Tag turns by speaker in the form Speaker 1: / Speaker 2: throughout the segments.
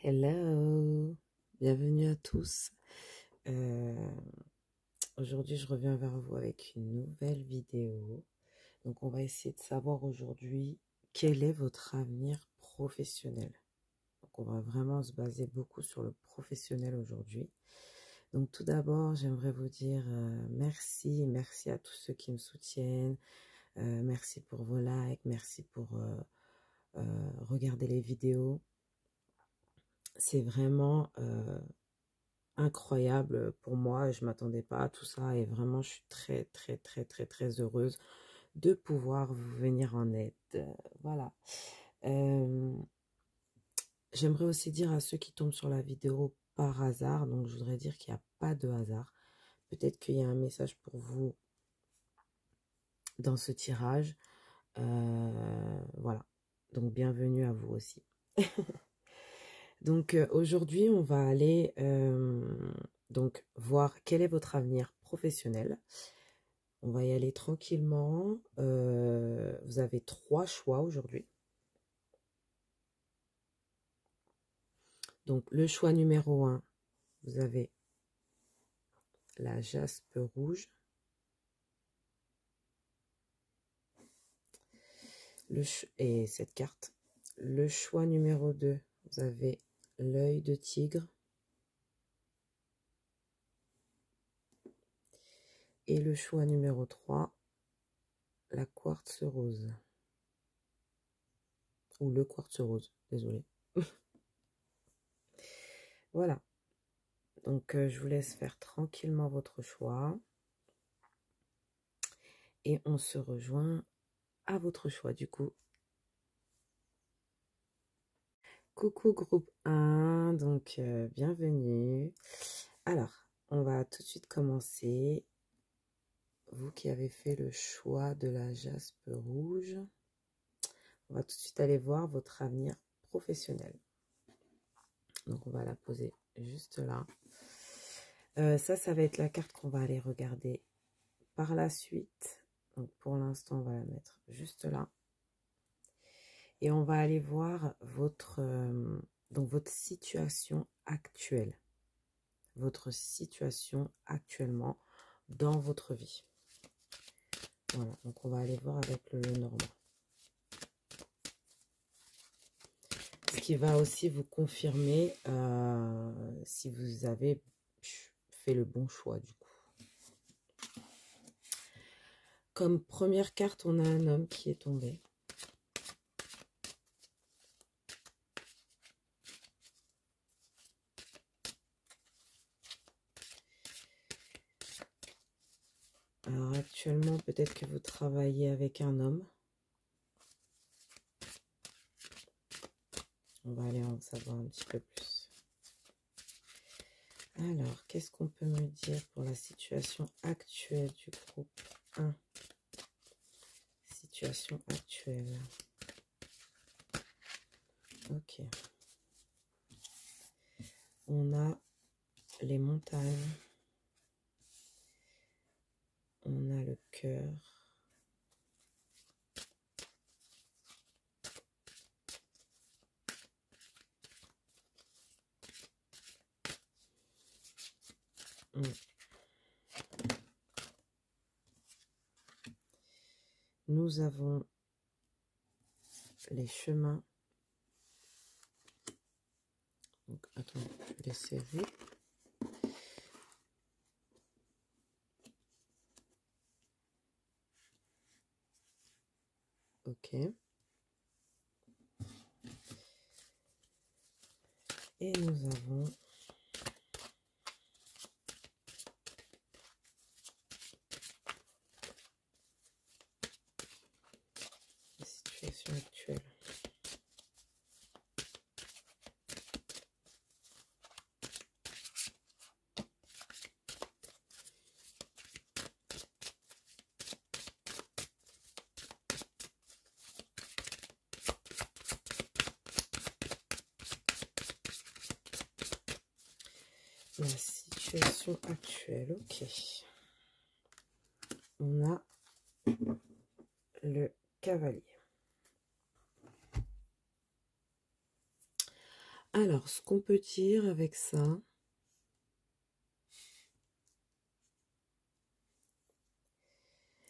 Speaker 1: Hello, bienvenue à tous. Aujourd'hui, je reviens vers vous avec une nouvelle vidéo. Donc, on va essayer de savoir aujourd'hui quel est votre avenir professionnel. Donc, on va vraiment se baser beaucoup sur le professionnel aujourd'hui. Donc, tout d'abord, j'aimerais vous dire merci à tous ceux qui me soutiennent. Merci pour vos likes, merci pour regarder les vidéos. C'est vraiment incroyable pour moi. Je m'attendais pas à tout ça et vraiment je suis très heureuse de pouvoir vous venir en aide. Voilà. J'aimerais aussi dire à ceux qui tombent sur la vidéo par hasard, donc je voudrais dire qu'il n'y a pas de hasard. Peut-être qu'il y a un message pour vous dans ce tirage. Voilà. Donc bienvenue à vous aussi. Donc aujourd'hui, on va aller donc voir quel est votre avenir professionnel. On va y aller tranquillement. Vous avez 3 choix aujourd'hui. Donc le choix numéro 1, vous avez la jaspe rouge. Et cette carte. Le choix numéro 2, vous avez l'œil de tigre. Et le choix numéro 3, la quartz rose. Ou le quartz rose, désolé. Voilà. Donc, je vous laisse faire tranquillement votre choix. Et on se rejoint à votre choix, du coup. Coucou groupe 1, donc bienvenue. Alors, on va tout de suite commencer. Vous qui avez fait le choix de la jaspe rouge, on va tout de suite aller voir votre avenir professionnel. Donc, on va la poser juste là. Ça va être la carte qu'on va aller regarder par la suite. Donc, pour l'instant, on va la mettre juste là. Et on va aller voir votre situation actuelle. Votre situation actuellement dans votre vie. Voilà, donc on va aller voir avec le Lenormand. Ce qui va aussi vous confirmer si vous avez fait le bon choix du coup. Comme première carte, on a un homme qui est tombé. Alors actuellement, peut-être que vous travaillez avec un homme. On va aller en savoir un petit peu plus. Alors, qu'est-ce qu'on peut me dire pour la situation actuelle du groupe 1? Situation actuelle. Ok. On a les montagnes. On a le cœur. Nous avons les chemins. Donc, attends, je vais les serrer. Ok. Et nous avons la situation actuelle. La situation actuelle, ok. On a le cavalier. Alors, ce qu'on peut dire avec ça,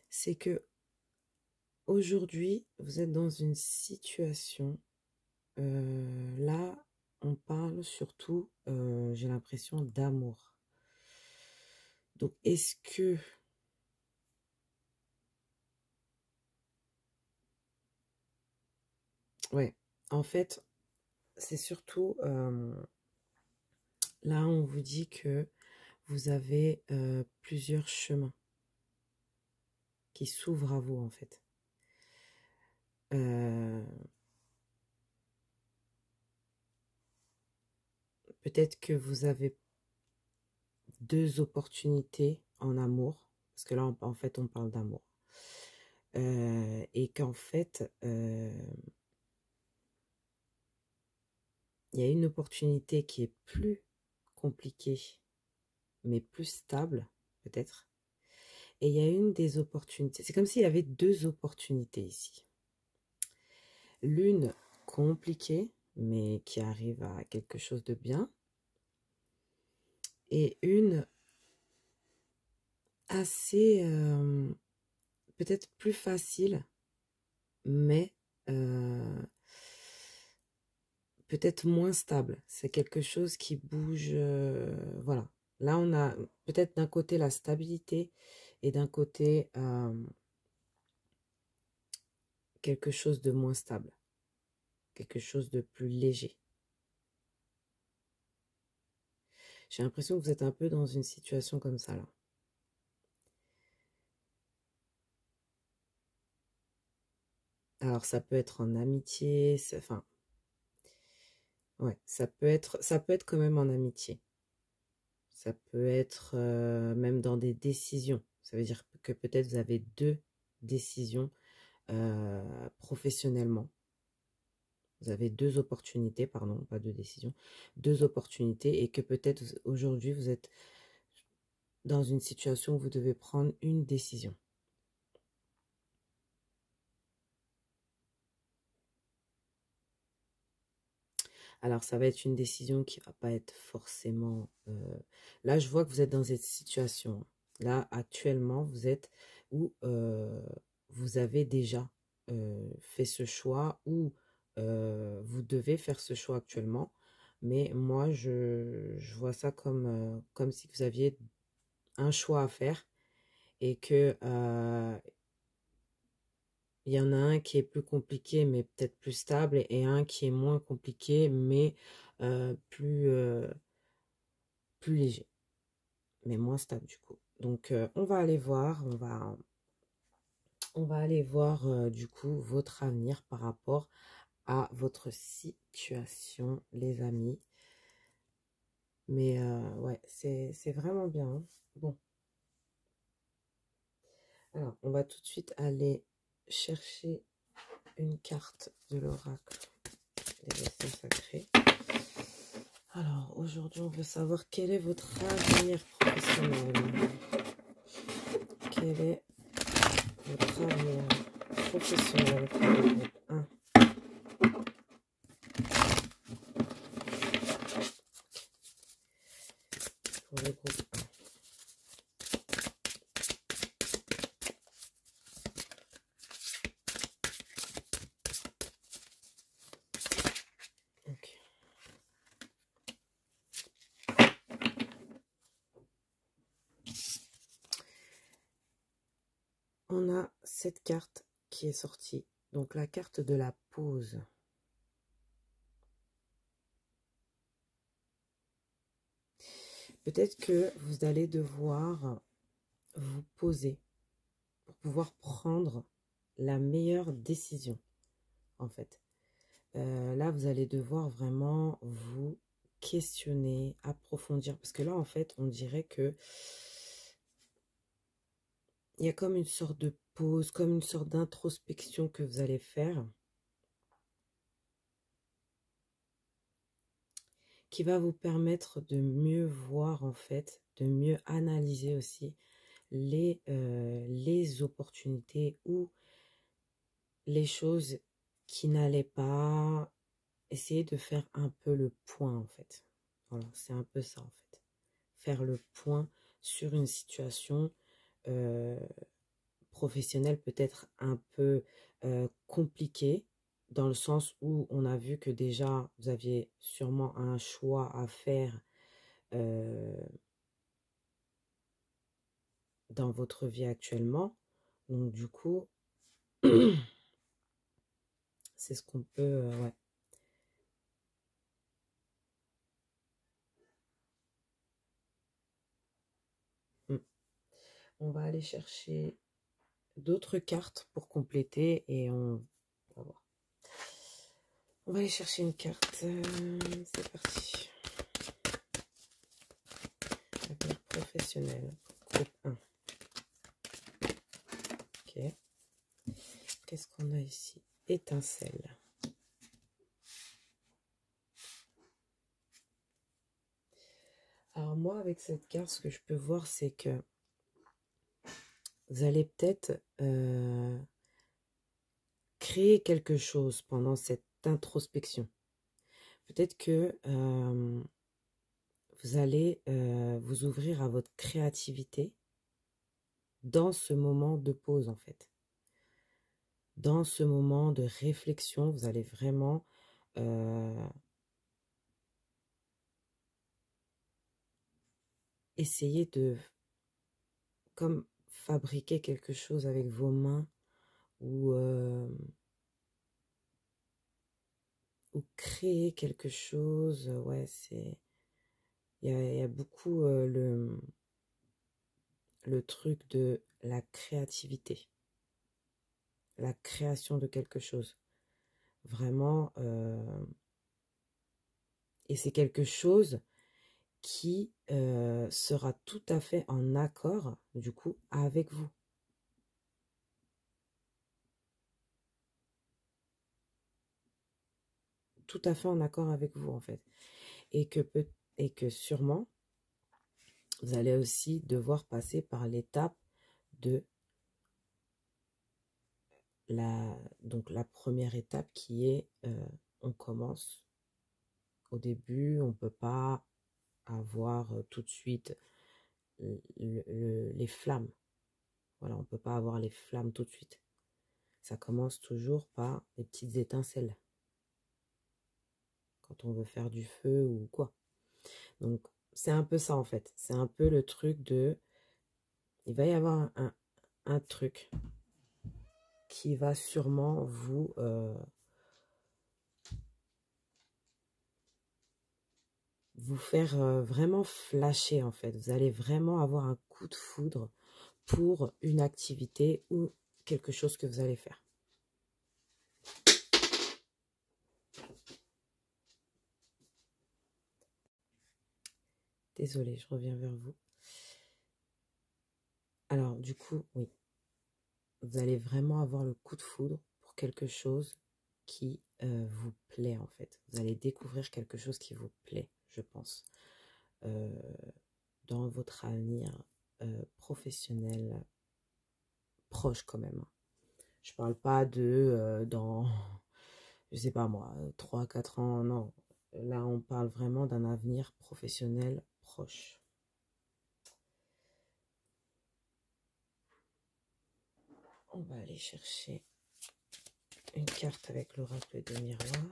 Speaker 1: c'est que aujourd'hui, vous êtes dans une situation, là, on parle surtout, j'ai l'impression, d'amour. Donc, est-ce que... Ouais, en fait, c'est surtout, là, on vous dit que vous avez plusieurs chemins qui s'ouvrent à vous, en fait. Peut-être que vous avez deux opportunités en amour, parce que là, en fait, on parle d'amour. Et qu'en fait, il y a une opportunité qui est plus compliquée, mais plus stable, peut-être. Et il y a une des opportunités. C'est comme s'il y avait deux opportunités ici. L'une compliquée, mais qui arrive à quelque chose de bien. Et une assez, peut-être plus facile, mais peut-être moins stable. C'est quelque chose qui bouge, voilà. Là, on a peut-être d'un côté la stabilité et d'un côté quelque chose de moins stable, quelque chose de plus léger. J'ai l'impression que vous êtes un peu dans une situation comme ça, là. Alors, ça peut être en amitié, enfin, ouais, ça peut être quand même en amitié. Ça peut être même dans des décisions. Ça veut dire que peut-être vous avez deux décisions professionnellement. Vous avez deux opportunités, pardon, pas deux décisions, deux opportunités et que peut-être aujourd'hui vous êtes dans une situation où vous devez prendre une décision. Alors, ça va être une décision qui va pas être forcément... Là, je vois que vous êtes dans cette situation. Là, actuellement, vous êtes où vous avez déjà fait ce choix ou vous devez faire ce choix actuellement. Mais moi, je vois ça comme, comme si vous aviez un choix à faire et que il y en a un qui est plus compliqué, mais peut-être plus stable, et un qui est moins compliqué, mais plus léger, mais moins stable du coup. Donc, on va aller voir, on va aller voir du coup votre avenir par rapport à votre situation, les amis. Mais ouais, c'est vraiment bien, hein. Bon, alors, on va tout de suite aller chercher une carte de l'oracle des dessins sacrés. Alors, aujourd'hui, on veut savoir quel est votre avenir professionnel. Quel est votre avenir professionnel pour le groupe 1? Pour le groupe 1. Ok. On a cette carte qui est sortie. Donc, la carte de la pause. Peut-être que vous allez devoir vous poser pour pouvoir prendre la meilleure décision, en fait. Là, vous allez devoir vraiment vous questionner, approfondir. Parce que là, en fait, on dirait que il y a comme une sorte de pause, comme une sorte d'introspection que vous allez faire, qui va vous permettre de mieux voir, en fait, de mieux analyser aussi les opportunités ou les choses qui n'allaient pas essayez de faire un peu le point, en fait. Voilà, c'est un peu ça, en fait. Faire le point sur une situation professionnelle peut-être un peu compliquée, dans le sens où on a vu que déjà, vous aviez sûrement un choix à faire dans votre vie actuellement. Donc, du coup, c'est ce qu'on peut... ouais. Mm. On va aller chercher d'autres cartes pour compléter et on va voir. On va aller chercher une carte. C'est parti. Avenir professionnel. Groupe 1. Ok. Qu'est-ce qu'on a ici? Étincelle. Alors moi, avec cette carte, ce que je peux voir, c'est que vous allez peut-être créer quelque chose pendant cette introspection. Peut-être que vous allez vous ouvrir à votre créativité dans ce moment de pause, en fait. Dans ce moment de réflexion, vous allez vraiment essayer de comme fabriquer quelque chose avec vos mains ou créer quelque chose. Ouais, c'est... Il y a beaucoup le truc de la créativité, la création de quelque chose. Vraiment, et c'est quelque chose qui sera tout à fait en accord, du coup, avec vous. Tout à fait en accord avec vous, en fait. Et que sûrement, vous allez aussi devoir passer par l'étape de donc la première étape qui est on commence au début, on ne peut pas avoir tout de suite les flammes. Voilà, on ne peut pas avoir les flammes tout de suite. Ça commence toujours par des petites étincelles. Quand on veut faire du feu ou quoi. Donc, c'est un peu ça en fait. C'est un peu le truc de... Il va y avoir un truc qui va sûrement vous faire vraiment flasher en fait. Vous allez vraiment avoir un coup de foudre pour une activité ou quelque chose que vous allez faire. Désolée, je reviens vers vous. Alors, du coup, oui. Vous allez vraiment avoir le coup de foudre pour quelque chose qui vous plaît, en fait. Vous allez découvrir quelque chose qui vous plaît, je pense, dans votre avenir professionnel proche, quand même. Je parle pas de dans, je sais pas moi, 3 4 ans, non. Là, on parle vraiment d'un avenir professionnel proche. On va aller chercher une carte avec l'oracle de miroir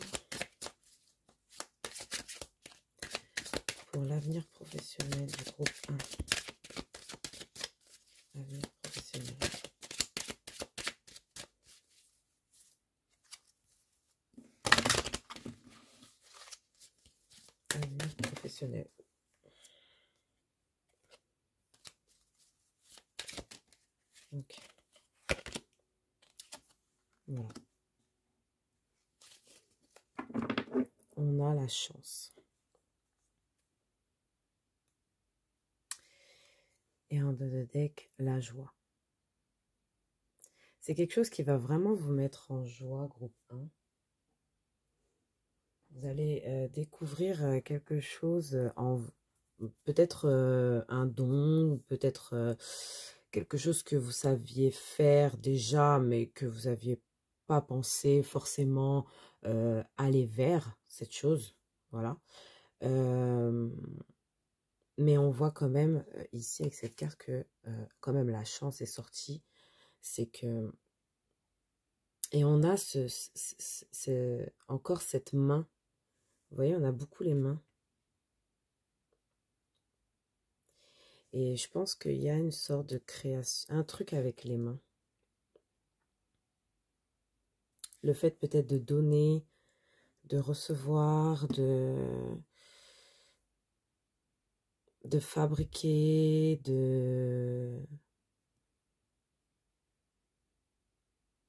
Speaker 1: pour l'avenir professionnel du groupe 1. Avenir professionnel. Avenir professionnel. Ok. Voilà. On a la chance. Et en dos de deck, la joie. C'est quelque chose qui va vraiment vous mettre en joie, groupe 1. Vous allez découvrir quelque chose en peut-être un don, peut-être quelque chose que vous saviez faire déjà, mais que vous n'aviez pas pensé forcément aller vers. cette chose, voilà. Mais on voit quand même ici avec cette carte que quand même la chance est sortie. C'est que... Et on a encore cette main. Vous voyez, on a beaucoup les mains. Et je pense qu'il y a une sorte de création, un truc avec les mains. Le fait peut-être de donner, de recevoir, de fabriquer,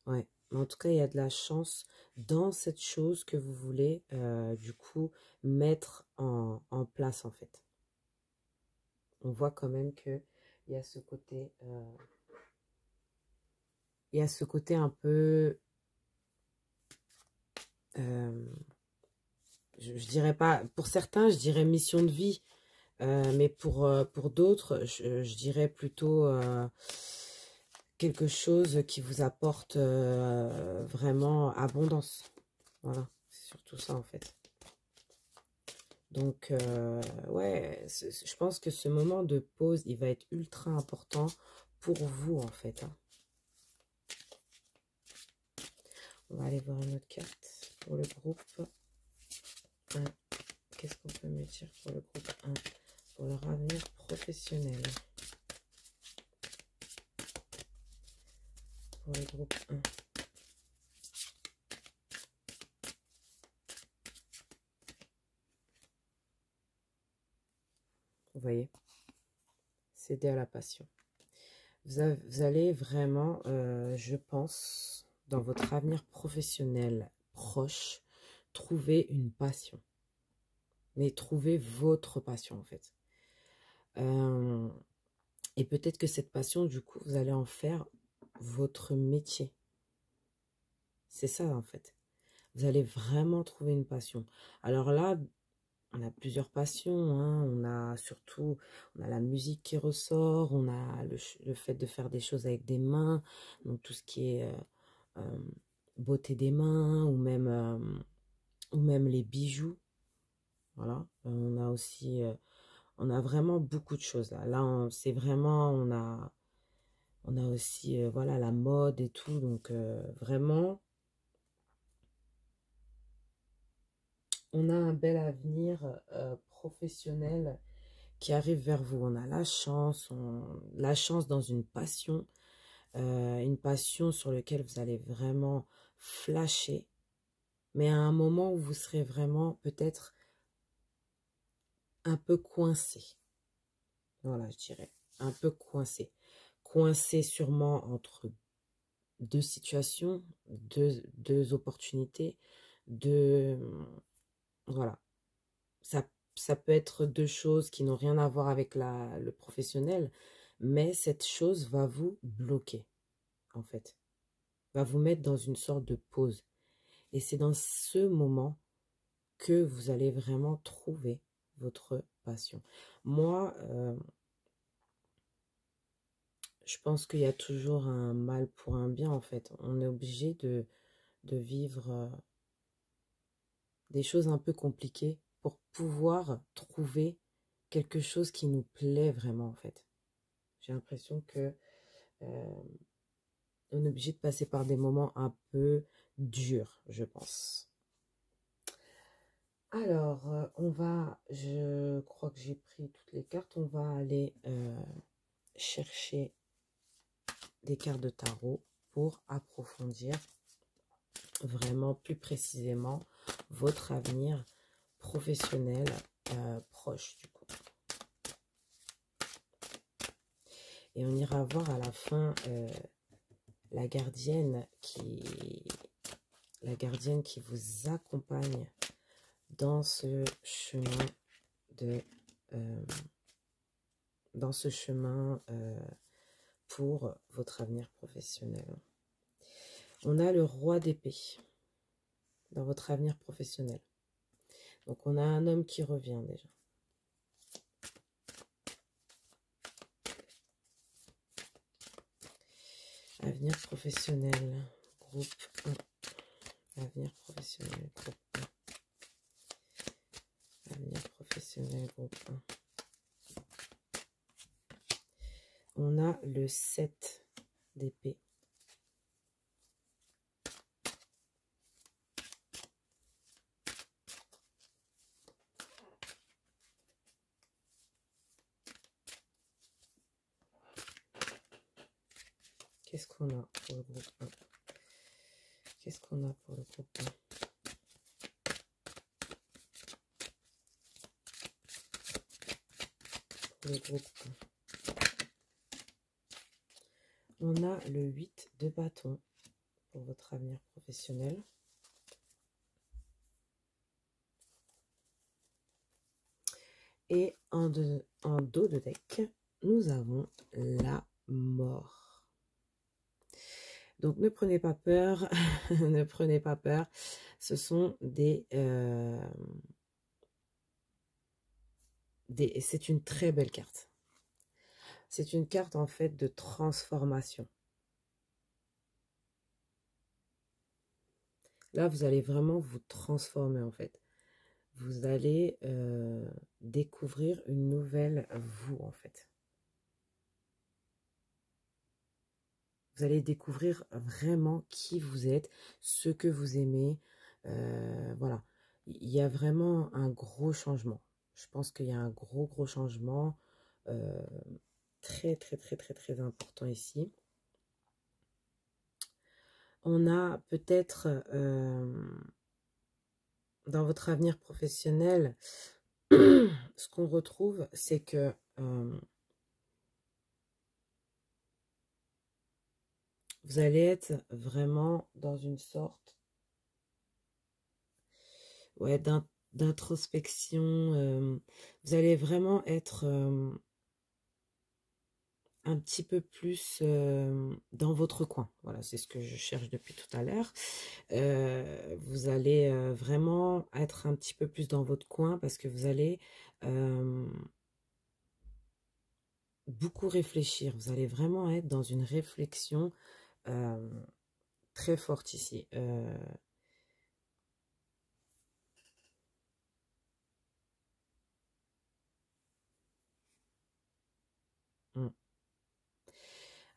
Speaker 1: Ouais, mais en tout cas, il y a de la chance dans cette chose que vous voulez, du coup, mettre en place, en fait. On voit quand même que il y a ce côté... il y a ce côté un peu... je dirais pas... Pour certains, je dirais mission de vie. Mais pour d'autres, je dirais plutôt quelque chose qui vous apporte vraiment abondance. Voilà, c'est surtout ça en fait. Donc, ouais, je pense que ce moment de pause, il va être ultra important pour vous en fait. Hein. On va aller voir une autre carte pour le groupe 1. Qu'est-ce qu'on peut me dire pour le groupe 1? Pour leur avenir professionnel. Pour le groupe 1. Vous voyez, céder à la passion. Vous allez vraiment, je pense, dans votre avenir professionnel proche, trouver une passion. Mais trouver votre passion, en fait. Et peut-être que cette passion, du coup, vous allez en faire votre métier. C'est ça, en fait. Vous allez vraiment trouver une passion. Alors là, on a plusieurs passions, hein. On a surtout, on a la musique qui ressort, on a le fait de faire des choses avec des mains, donc tout ce qui est beauté des mains, ou même les bijoux, voilà. On a aussi, on a vraiment beaucoup de choses là. Là, c'est vraiment, on a aussi, voilà, la mode et tout, donc vraiment, on a un bel avenir professionnel qui arrive vers vous. On a la chance dans une passion sur laquelle vous allez vraiment flasher, mais à un moment où vous serez vraiment peut-être un peu coincé. Voilà, je dirais, un peu coincé. Coincé sûrement entre deux situations, deux opportunités, voilà. Ça peut être deux choses qui n'ont rien à voir avec le professionnel, mais cette chose va vous bloquer, en fait. Va vous mettre dans une sorte de pause. Et c'est dans ce moment que vous allez vraiment trouver votre passion. Moi, je pense qu'il y a toujours un mal pour un bien, en fait. On est obligé de vivre des choses un peu compliquées pour pouvoir trouver quelque chose qui nous plaît vraiment, en fait. J'ai l'impression que on est obligé de passer par des moments un peu durs, je pense. Alors, je crois que j'ai pris toutes les cartes. On va aller chercher des cartes de tarot pour approfondir vraiment plus précisément votre avenir professionnel proche du coup. Et on ira voir à la fin la gardienne qui vous accompagne dans ce chemin pour votre avenir professionnel. On a le roi d'épée dans votre avenir professionnel. Donc on a un homme qui revient déjà. Avenir professionnel, groupe 1. Avenir professionnel, groupe 1. professionnel groupe 1. On a le 7 d'épée. Qu'est-ce qu'on a pour le groupe 1? Qu'est-ce qu'on a pour le groupe 1? Pour le groupe 1. On a le 8 de bâton pour votre avenir professionnel. Et en dos de deck, nous avons la mort. Donc, ne prenez pas peur, ne prenez pas peur. Ce sont c'est une très belle carte. C'est une carte, en fait, de transformation. Là, vous allez vraiment vous transformer, en fait. Vous allez découvrir une nouvelle vous, en fait. Vous allez découvrir vraiment qui vous êtes, ce que vous aimez. Voilà. Il y a vraiment un gros changement. Je pense qu'il y a un gros changement très important ici. On a peut-être dans votre avenir professionnel, ce qu'on retrouve, c'est que vous allez être vraiment dans une sorte d'introspection. Vous allez vraiment être un petit peu plus dans votre coin. Voilà, c'est ce que je cherche depuis tout à l'heure. Vous allez vraiment être un petit peu plus dans votre coin parce que vous allez beaucoup réfléchir. Vous allez vraiment être dans une réflexion très forte ici.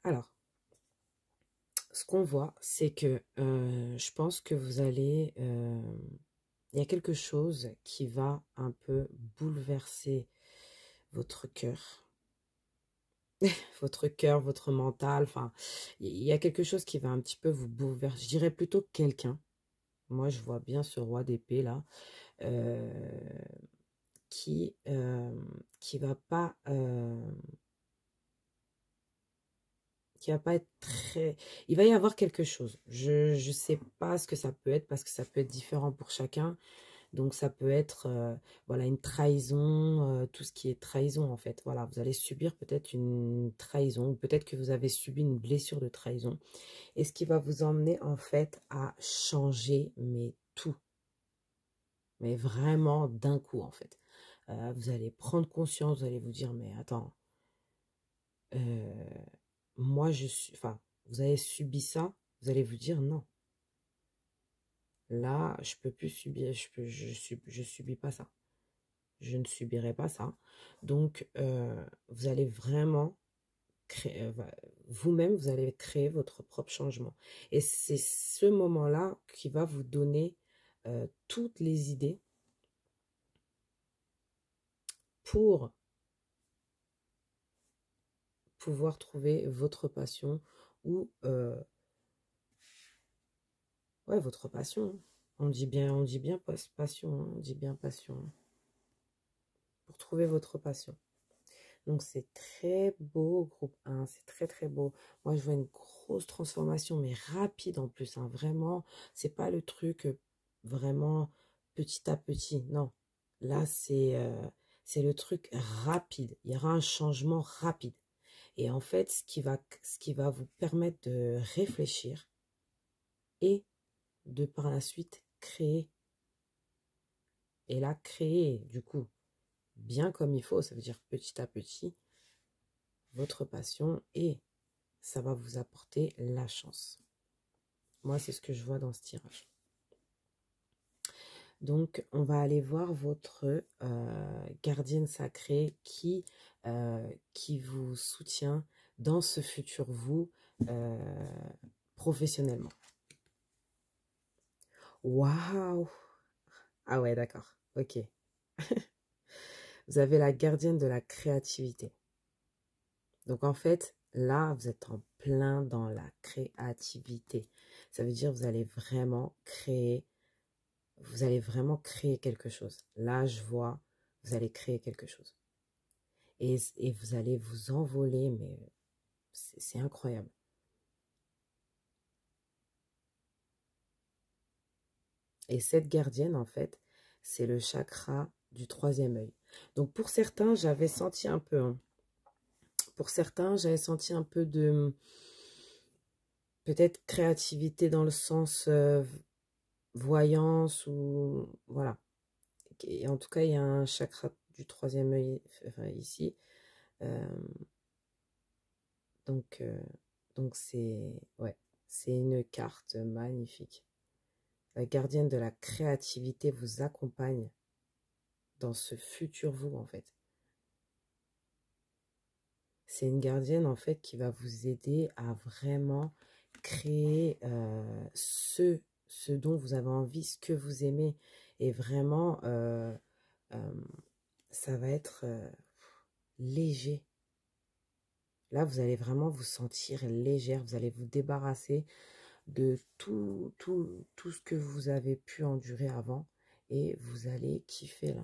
Speaker 1: Alors, ce qu'on voit, c'est que je pense que vous allez... il y a quelque chose qui va un peu bouleverser votre cœur. Votre cœur, votre mental. Enfin, il y a quelque chose qui va un petit peu vous bouleverser. Je dirais plutôt quelqu'un. Moi, je vois bien ce roi d'épée là. Qui va pas... qui va pas être très... Il va y avoir quelque chose. Je ne sais pas ce que ça peut être parce que ça peut être différent pour chacun. Donc, ça peut être voilà, une trahison, tout ce qui est trahison en fait. Voilà, vous allez subir peut-être une trahison, peut-être que vous avez subi une blessure de trahison. Et ce qui va vous emmener en fait à changer, mais tout. Mais vraiment d'un coup en fait. Vous allez prendre conscience, vous allez vous dire, mais attends, moi je suis... Enfin, vous avez subi ça, vous allez vous dire non. Là, je peux plus subir, je subis pas ça. Je ne subirai pas ça. Donc, vous allez vraiment créer, vous-même, vous allez créer votre propre changement. Et c'est ce moment-là qui va vous donner toutes les idées pour pouvoir trouver votre passion ou ouais, votre passion. On dit bien passion, hein, on dit bien passion. Pour trouver votre passion. Donc, c'est très beau, groupe 1, c'est très beau. Moi, je vois une grosse transformation, mais rapide en plus, hein, vraiment. C'est pas le truc vraiment petit à petit, non. Là, c'est le truc rapide. Il y aura un changement rapide. Et en fait, ce qui va vous permettre de réfléchir et de par la suite créer. Et là, créer, du coup, bien comme il faut, ça veut dire petit à petit, votre passion et ça va vous apporter la chance. Moi, c'est ce que je vois dans ce tirage. Donc, on va aller voir votre gardienne sacrée qui vous soutient dans ce futur vous professionnellement. Waouh! Ah ouais, d'accord. Ok. Vous avez la gardienne de la créativité. Donc, en fait, là, vous êtes en plein dans la créativité. Ça veut dire que vous allez vraiment créer quelque chose. Là, je vois, vous allez créer quelque chose. Et vous allez vous envoler, mais c'est incroyable. Et cette gardienne, en fait, c'est le chakra du troisième œil. Donc, pour certains, j'avais senti un peu, hein, pour certains, j'avais senti un peu de, peut-être créativité dans le sens voyance ou, voilà. Et en tout cas, il y a un chakra du troisième œil enfin, ici. Euh, donc, ouais, c'est une carte magnifique. La gardienne de la créativité vous accompagne dans ce futur vous, en fait. C'est une gardienne, en fait, qui va vous aider à vraiment créer ce dont vous avez envie, ce que vous aimez. Et vraiment, ça va être léger. Là, vous allez vraiment vous sentir légère. Vous allez vous débarrasser de tout ce que vous avez pu endurer avant. Et vous allez kiffer, là.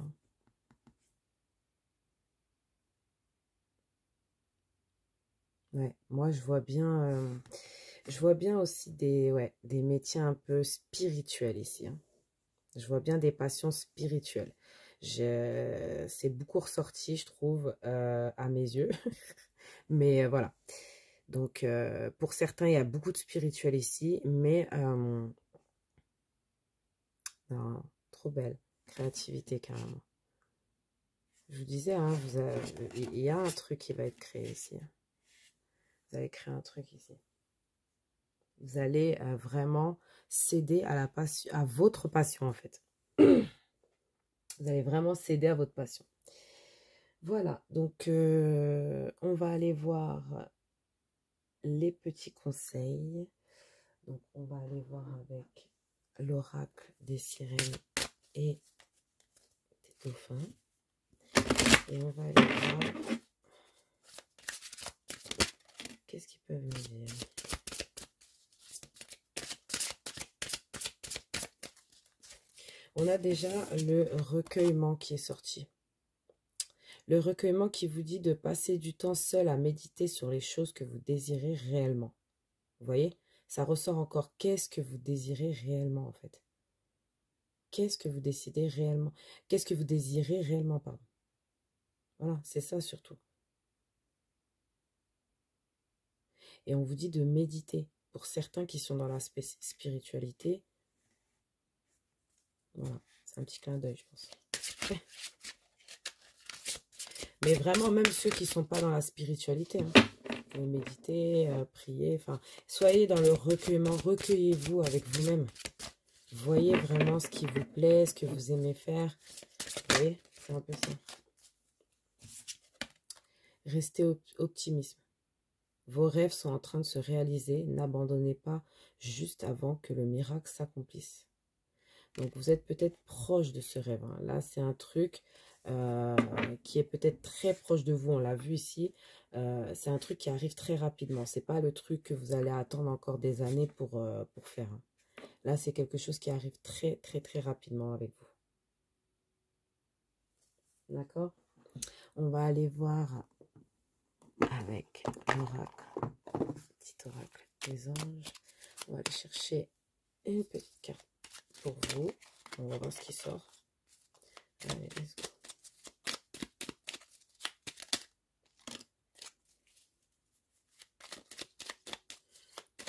Speaker 1: Ouais, moi, je vois bien aussi des métiers un peu spirituels ici, hein. Je vois bien des passions spirituelles. C'est beaucoup ressorti, je trouve, à mes yeux. Mais voilà. Donc, pour certains, il y a beaucoup de spirituel ici, mais non, trop belle. Créativité, carrément. Je vous disais, hein, il y a un truc qui va être créé ici. Vous allez créer un truc ici. Vous allez vraiment céder à à votre passion, en fait. Vous allez vraiment céder à votre passion. Voilà, donc on va aller voir les petits conseils. Donc, on va aller voir avec l'oracle des sirènes et des dauphins. Et on va aller voir qu'est-ce qu'ils peuvent nous dire. On a déjà le recueillement qui est sorti. Le recueillement qui vous dit de passer du temps seul à méditer sur les choses que vous désirez réellement. Vous voyez? Ça ressort encore. Qu'est-ce que vous désirez réellement, en fait? Qu'est-ce que vous décidez réellement? Qu'est-ce que vous désirez réellement, pardon? Voilà, c'est ça surtout. Et on vous dit de méditer. Pour certains qui sont dans l'aspect spiritualité, voilà, c'est un petit clin d'œil, je pense. Mais vraiment, même ceux qui ne sont pas dans la spiritualité, hein, vous méditez, priez, enfin, soyez dans le recueillement, recueillez-vous avec vous-même. Voyez vraiment ce qui vous plaît, ce que vous aimez faire. Vous voyez, c'est un peu ça. Restez optimisme. Vos rêves sont en train de se réaliser. N'abandonnez pas juste avant que le miracle s'accomplisse. Donc, vous êtes peut-être proche de ce rêve, hein. Là, c'est un truc qui est peut-être très proche de vous. On l'a vu ici. C'est un truc qui arrive très rapidement. Ce n'est pas le truc que vous allez attendre encore des années pour faire, hein. Là, c'est quelque chose qui arrive très, très, très rapidement avec vous. D'accord? On va aller voir avec l'oracle, petit oracle des anges. On va aller chercher une petite carte pour vous. On va voir ce qui sort. Allez, let's go.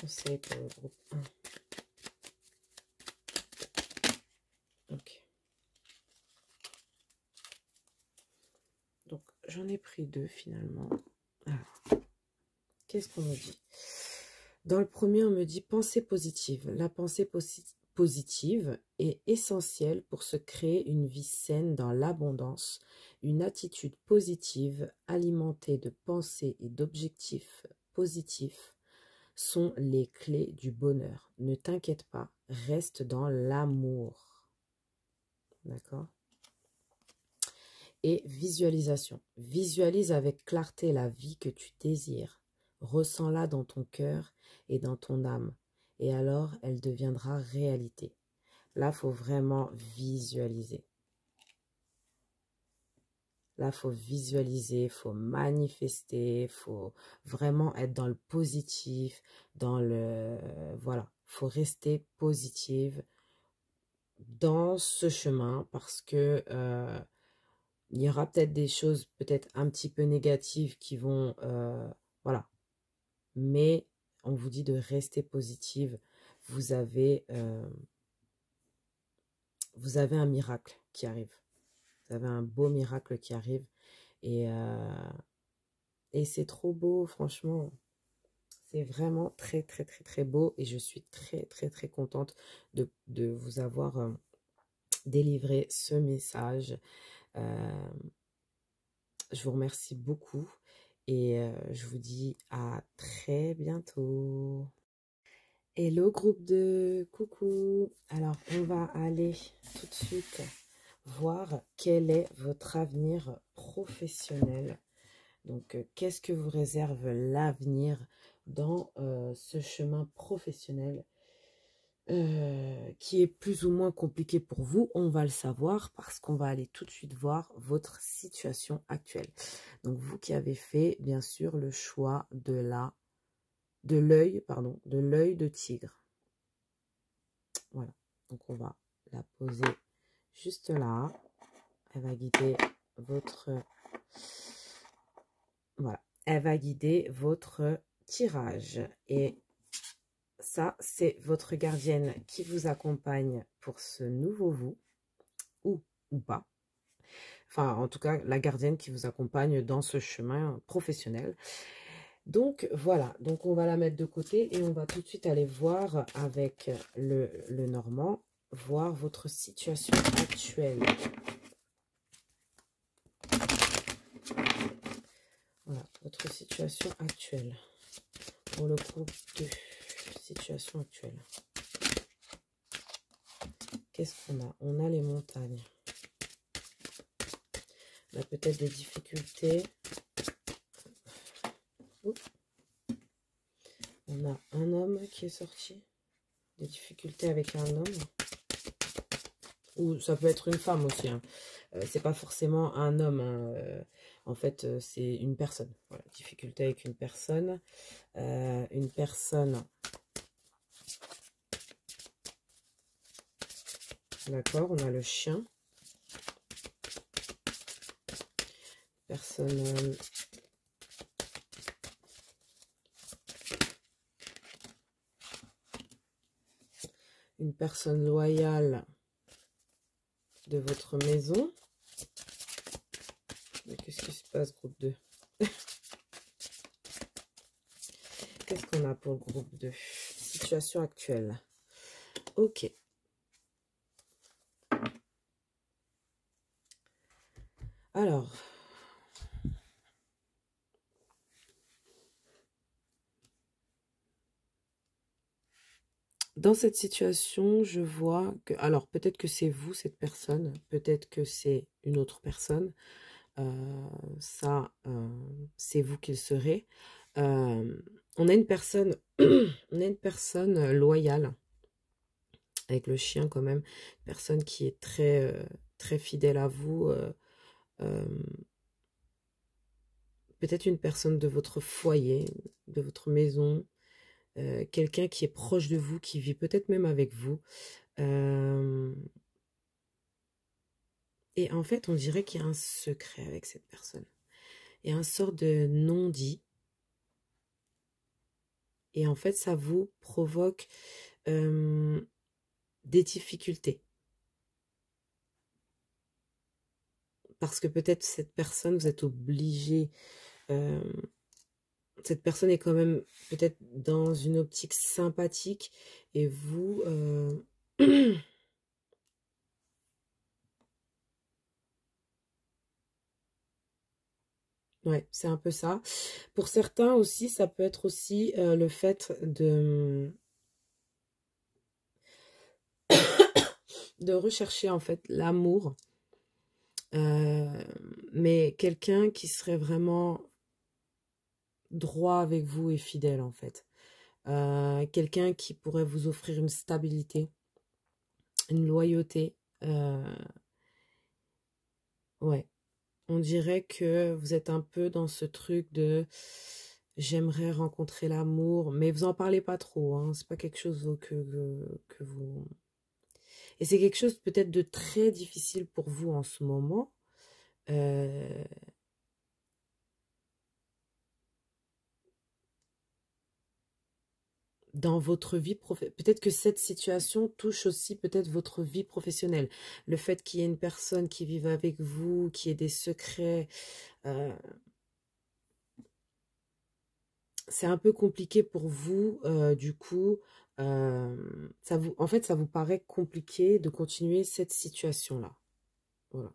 Speaker 1: Conseil pour le groupe 1. Ok. Donc, j'en ai pris 2 finalement. Alors, qu'est-ce qu'on me dit? Dans le premier, on me dit pensée positive. La pensée positive est essentielle pour se créer une vie saine dans l'abondance. Une attitude positive, alimentée de pensées et d'objectifs positifs, sont les clés du bonheur. Ne t'inquiète pas, reste dans l'amour. D'accord? Et visualisation. Visualise avec clarté la vie que tu désires. Ressens-la dans ton cœur et dans ton âme. Et alors, elle deviendra réalité. Là, il faut vraiment visualiser. Là, il faut visualiser, il faut manifester, il faut vraiment être dans le positif, dans le... Voilà, il faut rester positive dans ce chemin parce que il y aura peut-être des choses peut-être un petit peu négatives qui vont... voilà, mais on vous dit de rester positive. Vous avez un miracle qui arrive. Vous avez un beau miracle qui arrive. Et c'est trop beau, franchement. C'est vraiment très, très, très, très beau. Et je suis très, très, très contente de vous avoir délivré ce message. Je vous remercie beaucoup. Et je vous dis à très bientôt. Hello groupe de coucou. Alors, on va aller tout de suite voir quel est votre avenir professionnel. Donc, qu'est-ce que vous réserve l'avenir dans ce chemin professionnel qui est plus ou moins compliqué pour vous? On va le savoir parce qu'on va aller tout de suite voir votre situation actuelle. Donc, vous qui avez fait, bien sûr, le choix de l'œil de tigre. Voilà. Donc, on va la poser juste là. Elle va guider votre... Voilà. Elle va guider votre tirage. Et ça, c'est votre gardienne qui vous accompagne pour ce nouveau vous. Ou pas. Enfin, en tout cas, la gardienne qui vous accompagne dans ce chemin professionnel. Donc, voilà. Donc, on va la mettre de côté et on va tout de suite aller voir avec le Normand, voir votre situation actuelle. Voilà, votre situation actuelle. Pour le groupe 2, situation actuelle. Qu'est-ce qu'on a? On a les montagnes. On a peut-être des difficultés. Oups. On a un homme qui est sorti. Des difficultés avec un homme. Ou ça peut être une femme aussi. Hein. C'est pas forcément un homme. Hein. En fait, c'est une personne. Voilà, difficulté avec une personne. Une personne. D'accord, on a le chien. Personne. Une personne loyale de votre maison. Qu'est-ce qui se passe, groupe 2? Qu'est-ce qu'on a pour le groupe 2? Situation actuelle. Ok. Alors. Dans cette situation, je vois que... Alors, peut-être que c'est vous, cette personne. Peut-être que c'est une autre personne. C'est vous qu'il serait. On a une personne... on a une personne loyale. Avec le chien, quand même. Une personne qui est très, très fidèle à vous. Peut-être une personne de votre foyer, de votre maison. Quelqu'un qui est proche de vous, qui vit peut-être même avec vous. Et en fait, on dirait qu'il y a un secret avec cette personne. Il y a un sort de non-dit. Et en fait, ça vous provoque des difficultés. Parce que peut-être cette personne, vous êtes obligé... cette personne est quand même peut-être dans une optique sympathique. Et vous... Ouais, c'est un peu ça. Pour certains aussi, ça peut être aussi le fait de rechercher en fait l'amour, euh, mais quelqu'un qui serait vraiment droit avec vous et fidèle en fait. Quelqu'un qui pourrait vous offrir une stabilité, une loyauté. Ouais, on dirait que vous êtes un peu dans ce truc de j'aimerais rencontrer l'amour, mais vous en parlez pas trop, hein, c'est pas quelque chose que vous... Et c'est quelque chose peut-être de très difficile pour vous en ce moment. Euh, Dans votre vie professionnelle. Peut-être que cette situation touche aussi peut-être votre vie professionnelle. Le fait qu'il y ait une personne qui vive avec vous, qui ait des secrets, euh, c'est un peu compliqué pour vous. Du coup, en fait, ça vous paraît compliqué de continuer cette situation-là. Voilà.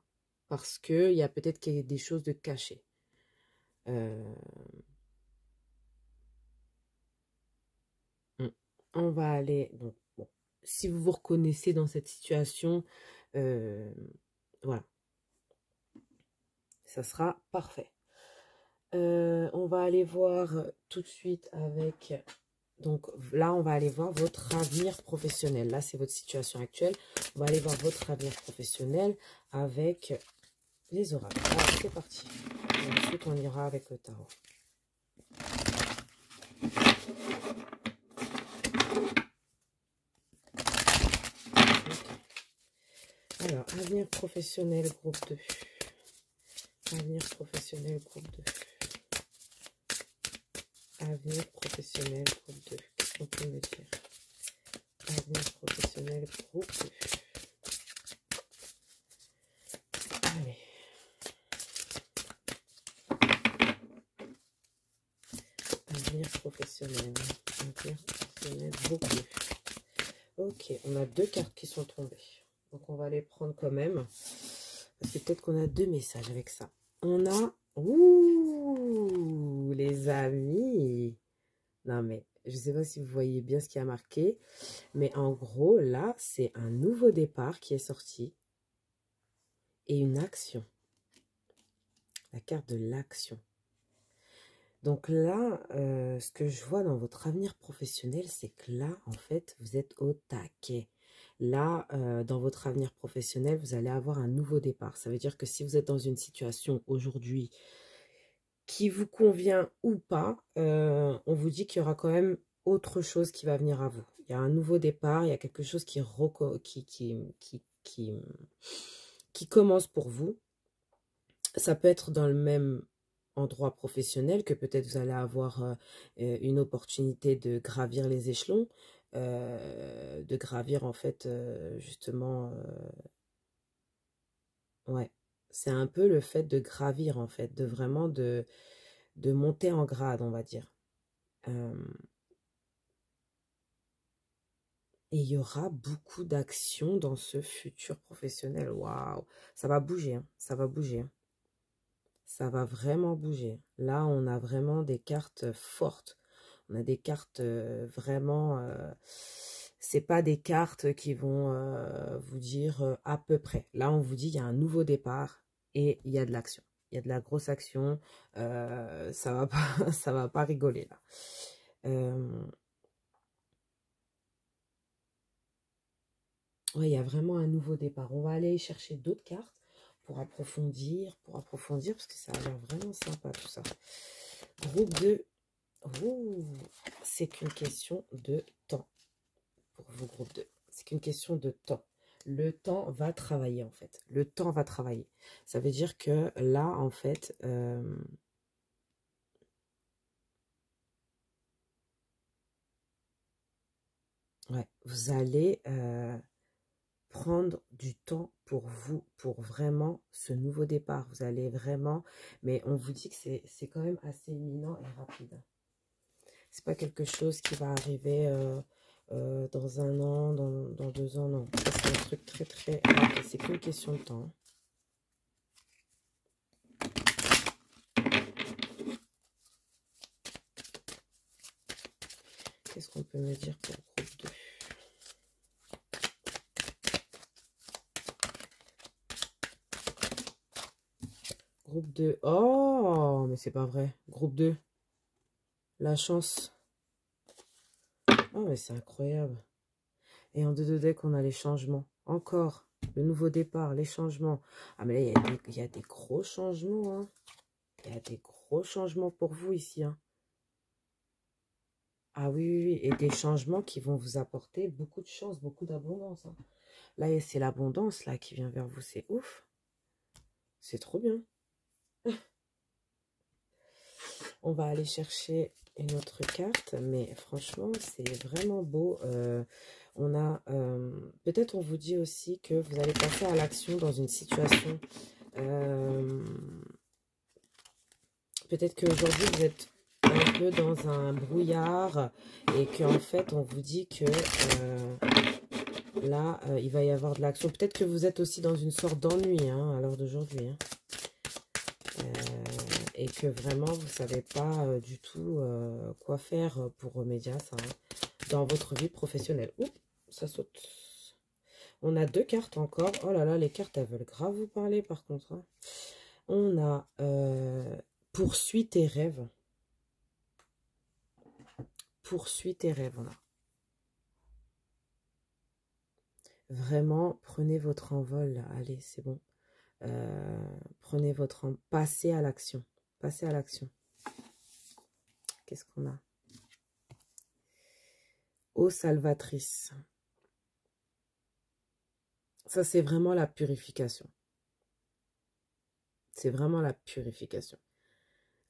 Speaker 1: Parce qu'il y a peut-être qu'il y a des choses de cachées. Euh, mm. On va aller... Donc, bon, si vous vous reconnaissez dans cette situation, euh, voilà, ça sera parfait. On va aller voir tout de suite avec... Donc là, on va aller voir votre avenir professionnel. Là, c'est votre situation actuelle. On va aller voir votre avenir professionnel avec les oracles. Alors, c'est parti. Et ensuite, on ira avec le tarot. Okay. Alors, avenir professionnel, groupe 2. Avenir professionnel, groupe 2. Avenir professionnel, groupe 2. Qu'est-ce qu'on peut me dire? Avenir professionnel, groupe 2. Allez. Avenir professionnel. Avenir professionnel, groupe 2. Ok, on a 2 cartes qui sont tombées. Donc, on va les prendre quand même. Parce que peut-être qu'on a 2 messages avec ça. On a... Ouh, les amis. Non, mais je ne sais pas si vous voyez bien ce qui a marqué. Mais en gros, là, c'est un nouveau départ qui est sorti. Et une action. La carte de l'action. Donc là, ce que je vois dans votre avenir professionnel, c'est que là, en fait, vous êtes au taquet. Là, dans votre avenir professionnel, vous allez avoir un nouveau départ. Ça veut dire que si vous êtes dans une situation aujourd'hui qui vous convient ou pas, on vous dit qu'il y aura quand même autre chose qui va venir à vous. Il y a un nouveau départ, il y a quelque chose qui commence pour vous. Ça peut être dans le même endroit professionnel que peut-être vous allez avoir une opportunité de gravir les échelons, de gravir en fait justement, ouais, c'est un peu le fait de gravir en fait, de vraiment de monter en grade on va dire. Euh, et il y aura beaucoup d'actions dans ce futur professionnel. Waouh, ça va bouger, hein, ça va bouger. Hein. Ça va vraiment bouger. Là, on a vraiment des cartes fortes. On a des cartes vraiment... c'est pas des cartes qui vont vous dire à peu près. Là, on vous dit il y a un nouveau départ et il y a de l'action. Il y a de la grosse action. Ça va pas, ça va pas rigoler là. Ouais, il y a vraiment un nouveau départ. On va aller chercher d'autres cartes pour approfondir, parce que ça a l'air vraiment sympa tout ça. Groupe 2. Ouh, c'est qu'une question de temps pour vous, groupe 2. C'est qu'une question de temps. Le temps va travailler, en fait. Le temps va travailler. Ça veut dire que là, en fait, ouais, vous allez prendre du temps pour vous, pour vraiment ce nouveau départ. Vous allez vraiment... Mais on vous dit que c'est quand même assez imminent et rapide. C'est pas quelque chose qui va arriver dans un an, dans 2 ans, non. C'est un truc très très rapide. C'est qu'une question de temps. Qu'est-ce qu'on peut me dire pour groupe 2? Groupe 2. Oh, mais c'est pas vrai. Groupe 2. La chance. Oh, mais c'est incroyable. Et en 2 de deck, on a les changements. Encore. Le nouveau départ, les changements. Ah, mais là, il y a des gros changements. Hein. Il y a des gros changements pour vous ici. Hein. Ah oui, oui, oui. Et des changements qui vont vous apporter beaucoup de chance, beaucoup d'abondance. Hein. Là, c'est l'abondance là qui vient vers vous. C'est ouf. C'est trop bien. On va aller chercher une autre carte, mais franchement, c'est vraiment beau. On a, peut-être on vous dit aussi que vous allez passer à l'action dans une situation. Peut-être qu'aujourd'hui, vous êtes un peu dans un brouillard et qu'en fait, on vous dit que là, il va y avoir de l'action. Peut-être que vous êtes aussi dans une sorte d'ennui hein, à l'heure d'aujourd'hui. Hein. Et que vraiment, vous ne savez pas du tout quoi faire pour remédier à ça hein, dans votre vie professionnelle. Oups, ça saute. On a 2 cartes encore. Oh là là, les cartes, elles veulent grave vous parler par contre. Hein. On a poursuis tes rêves. Poursuis tes rêves, on a. Vraiment, prenez votre envol. Là. Allez, c'est bon. Prenez votre envol. Passez à l'action. Passez à l'action. Qu'est-ce qu'on a? Ô salvatrice. Ça, c'est vraiment la purification. C'est vraiment la purification.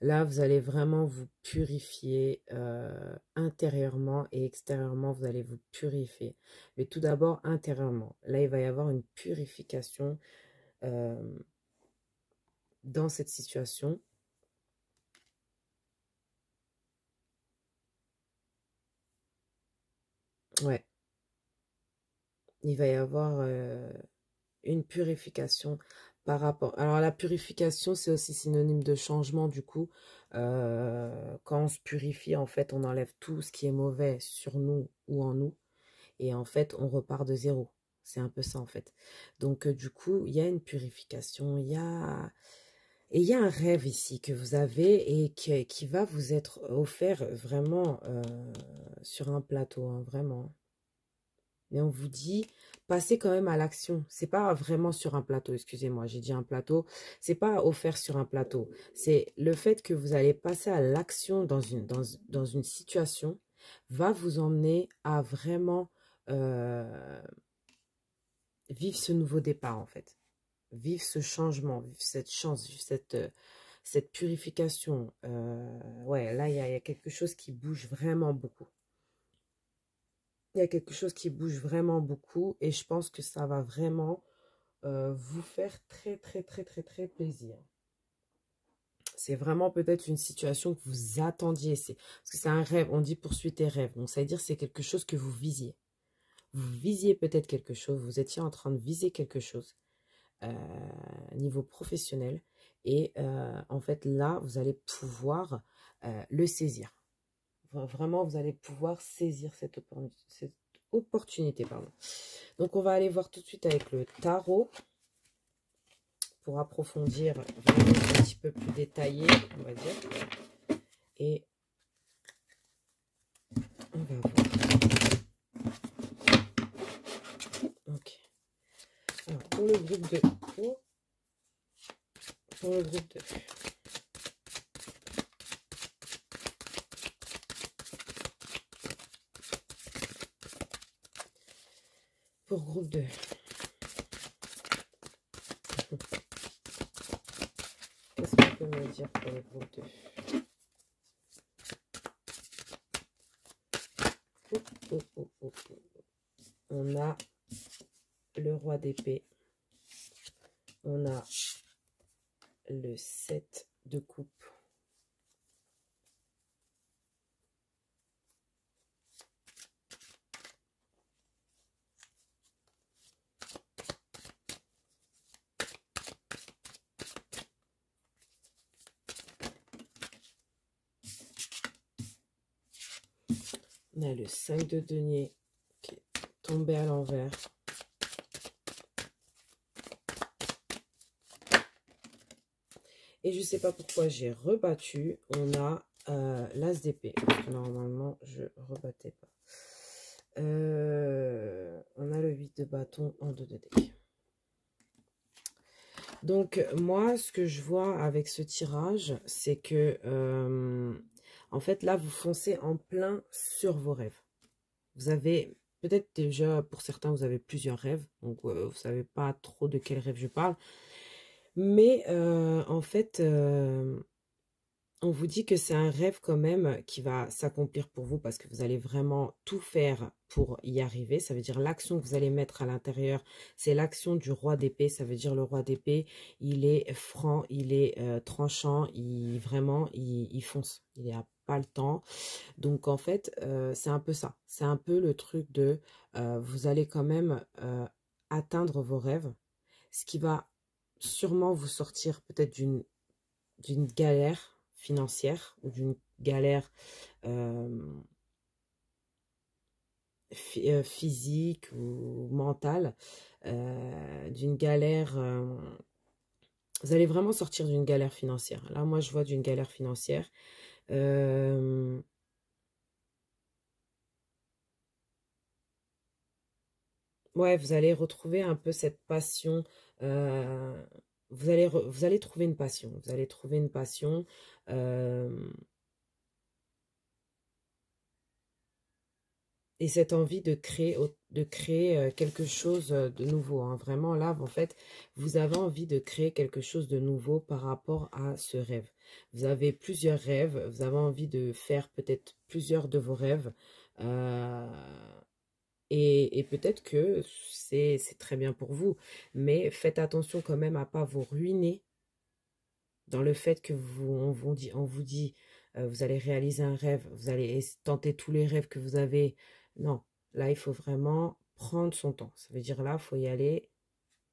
Speaker 1: Là, vous allez vraiment vous purifier intérieurement et extérieurement, vous allez vous purifier. Mais tout d'abord, intérieurement. Là, il va y avoir une purification dans cette situation. Ouais. Il va y avoir une purification par rapport... Alors, la purification, c'est aussi synonyme de changement, du coup. Quand on se purifie, en fait, on enlève tout ce qui est mauvais sur nous ou en nous. Et en fait, on repart de zéro. C'est un peu ça, en fait. Donc, du coup, il y a une purification. Il y a... Et il y a un rêve ici que vous avez et qui va vous être offert vraiment sur un plateau, hein, vraiment. Mais on vous dit, passez quand même à l'action. C'est pas vraiment sur un plateau, excusez-moi, j'ai dit un plateau. C'est pas offert sur un plateau. C'est le fait que vous allez passer à l'action dans une situation va vous emmener à vraiment vivre ce nouveau départ, en fait. Vivre ce changement, vivre cette chance, vivre cette purification. Ouais, là, il y a quelque chose qui bouge vraiment beaucoup. Il y a quelque chose qui bouge vraiment beaucoup et je pense que ça va vraiment vous faire très, très, très, très, très plaisir. C'est vraiment peut-être une situation que vous attendiez. Parce que c'est un rêve, on dit poursuivre tes rêves. Donc ça veut dire que c'est quelque chose que vous visiez. Vous visiez peut-être quelque chose, vous étiez en train de viser quelque chose niveau professionnel. Et en fait là, vous allez pouvoir le saisir. Vraiment, vous allez pouvoir saisir cette opportunité. Pardon. Donc, on va aller voir tout de suite avec le tarot pour approfondir vraiment un petit peu plus détaillé, on va dire. Et on va voir. Ok. Alors, pour le groupe 2. Pour le groupe 2. Pour groupe 2. Qu'est-ce qu'on peut me dire pour le groupe 2? On a le roi d'épée. On a le 7 de coupe. On a le 5 de denier qui est tombé à l'envers. Et je ne sais pas pourquoi j'ai rebattu. On a l'as d'épée. Parce que normalement, je ne rebattais pas. On a le 8 de bâton en 2 de dé. Donc, moi, ce que je vois avec ce tirage, c'est que, en fait, là, vous foncez en plein sur vos rêves. Vous avez, peut-être déjà, pour certains, vous avez plusieurs rêves. Donc, vous ne savez pas trop de quel rêve je parle. Mais, en fait, on vous dit que c'est un rêve quand même qui va s'accomplir pour vous parce que vous allez vraiment tout faire pour y arriver. Ça veut dire l'action que vous allez mettre à l'intérieur, c'est l'action du roi d'épée. Ça veut dire le roi d'épée, il est franc, il est tranchant, il fonce. Il n'a pas le temps. Donc en fait, c'est un peu ça. C'est un peu le truc de vous allez quand même atteindre vos rêves. Ce qui va sûrement vous sortir peut-être d'une galère financière ou d'une galère physique ou mentale, d'une galère... vous allez vraiment sortir d'une galère financière. Là, moi, je vois d'une galère financière. Ouais, vous allez retrouver un peu cette passion. Vous allez trouver une passion. Vous allez trouver une passion. Et cette envie de créer quelque chose de nouveau. Hein. Vraiment, là, en fait, vous avez envie de créer quelque chose de nouveau par rapport à ce rêve. Vous avez plusieurs rêves. Vous avez envie de faire peut-être plusieurs de vos rêves. Et peut-être que c'est très bien pour vous. Mais faites attention quand même à ne pas vous ruiner dans le fait que on vous dit vous allez réaliser un rêve, vous allez tenter tous les rêves que vous avez. Non, là, il faut vraiment prendre son temps. Ça veut dire là, il faut y aller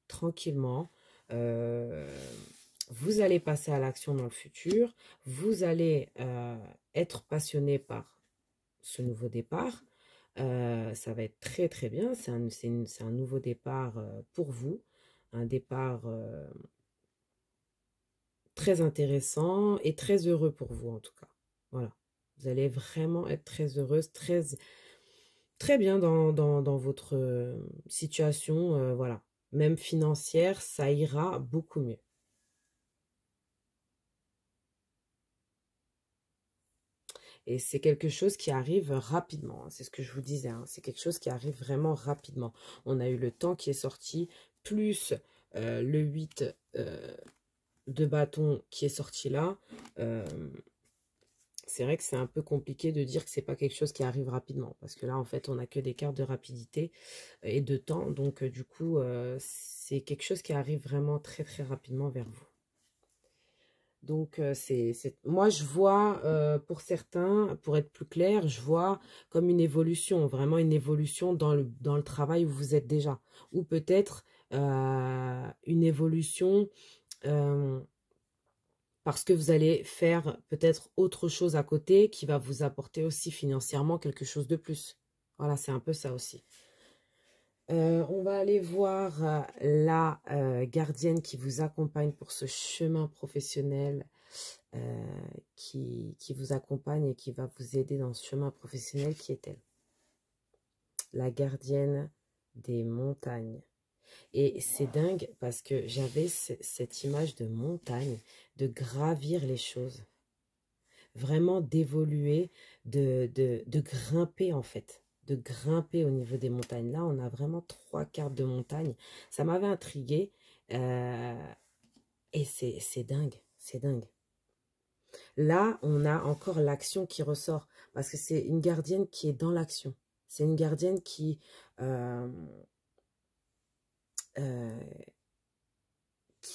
Speaker 1: tranquillement. Vous allez passer à l'action dans le futur. Vous allez être passionné par ce nouveau départ. Ça va être très, très bien. C'est un nouveau départ pour vous. Un départ très intéressant et très heureux pour vous en tout cas. Voilà. Vous allez vraiment être très heureuse, très bien dans votre situation. Voilà. Même financière, ça ira beaucoup mieux. Et c'est quelque chose qui arrive rapidement. Hein. C'est ce que je vous disais. Hein. C'est quelque chose qui arrive vraiment rapidement. On a eu le temps qui est sorti, plus le 8 de bâton qui est sorti là. C'est vrai que c'est un peu compliqué de dire que c'est pas quelque chose qui arrive rapidement. Parce que là, en fait, on n'a que des cartes de rapidité et de temps. Donc, du coup, c'est quelque chose qui arrive vraiment très, très rapidement vers vous. Donc, moi, je vois, pour certains, pour être plus clair, je vois comme une évolution, vraiment une évolution dans le travail où vous êtes déjà. Ou peut-être une évolution parce que vous allez faire peut-être autre chose à côté qui va vous apporter aussi financièrement quelque chose de plus. Voilà, c'est un peu ça aussi. On va aller voir la gardienne qui vous accompagne pour ce chemin professionnel, qui vous accompagne et qui va vous aider dans ce chemin professionnel. Qui est-elle? La gardienne des montagnes. Et c'est dingue parce que j'avais cette image de montagne, de gravir les choses, vraiment d'évoluer, de grimper en fait, de grimper au niveau des montagnes. Là, on a vraiment 3 cartes de montagne. Ça m'avait intriguée et c'est dingue, c'est dingue. Là, on a encore l'action qui ressort parce que c'est une gardienne qui est dans l'action. C'est une gardienne qui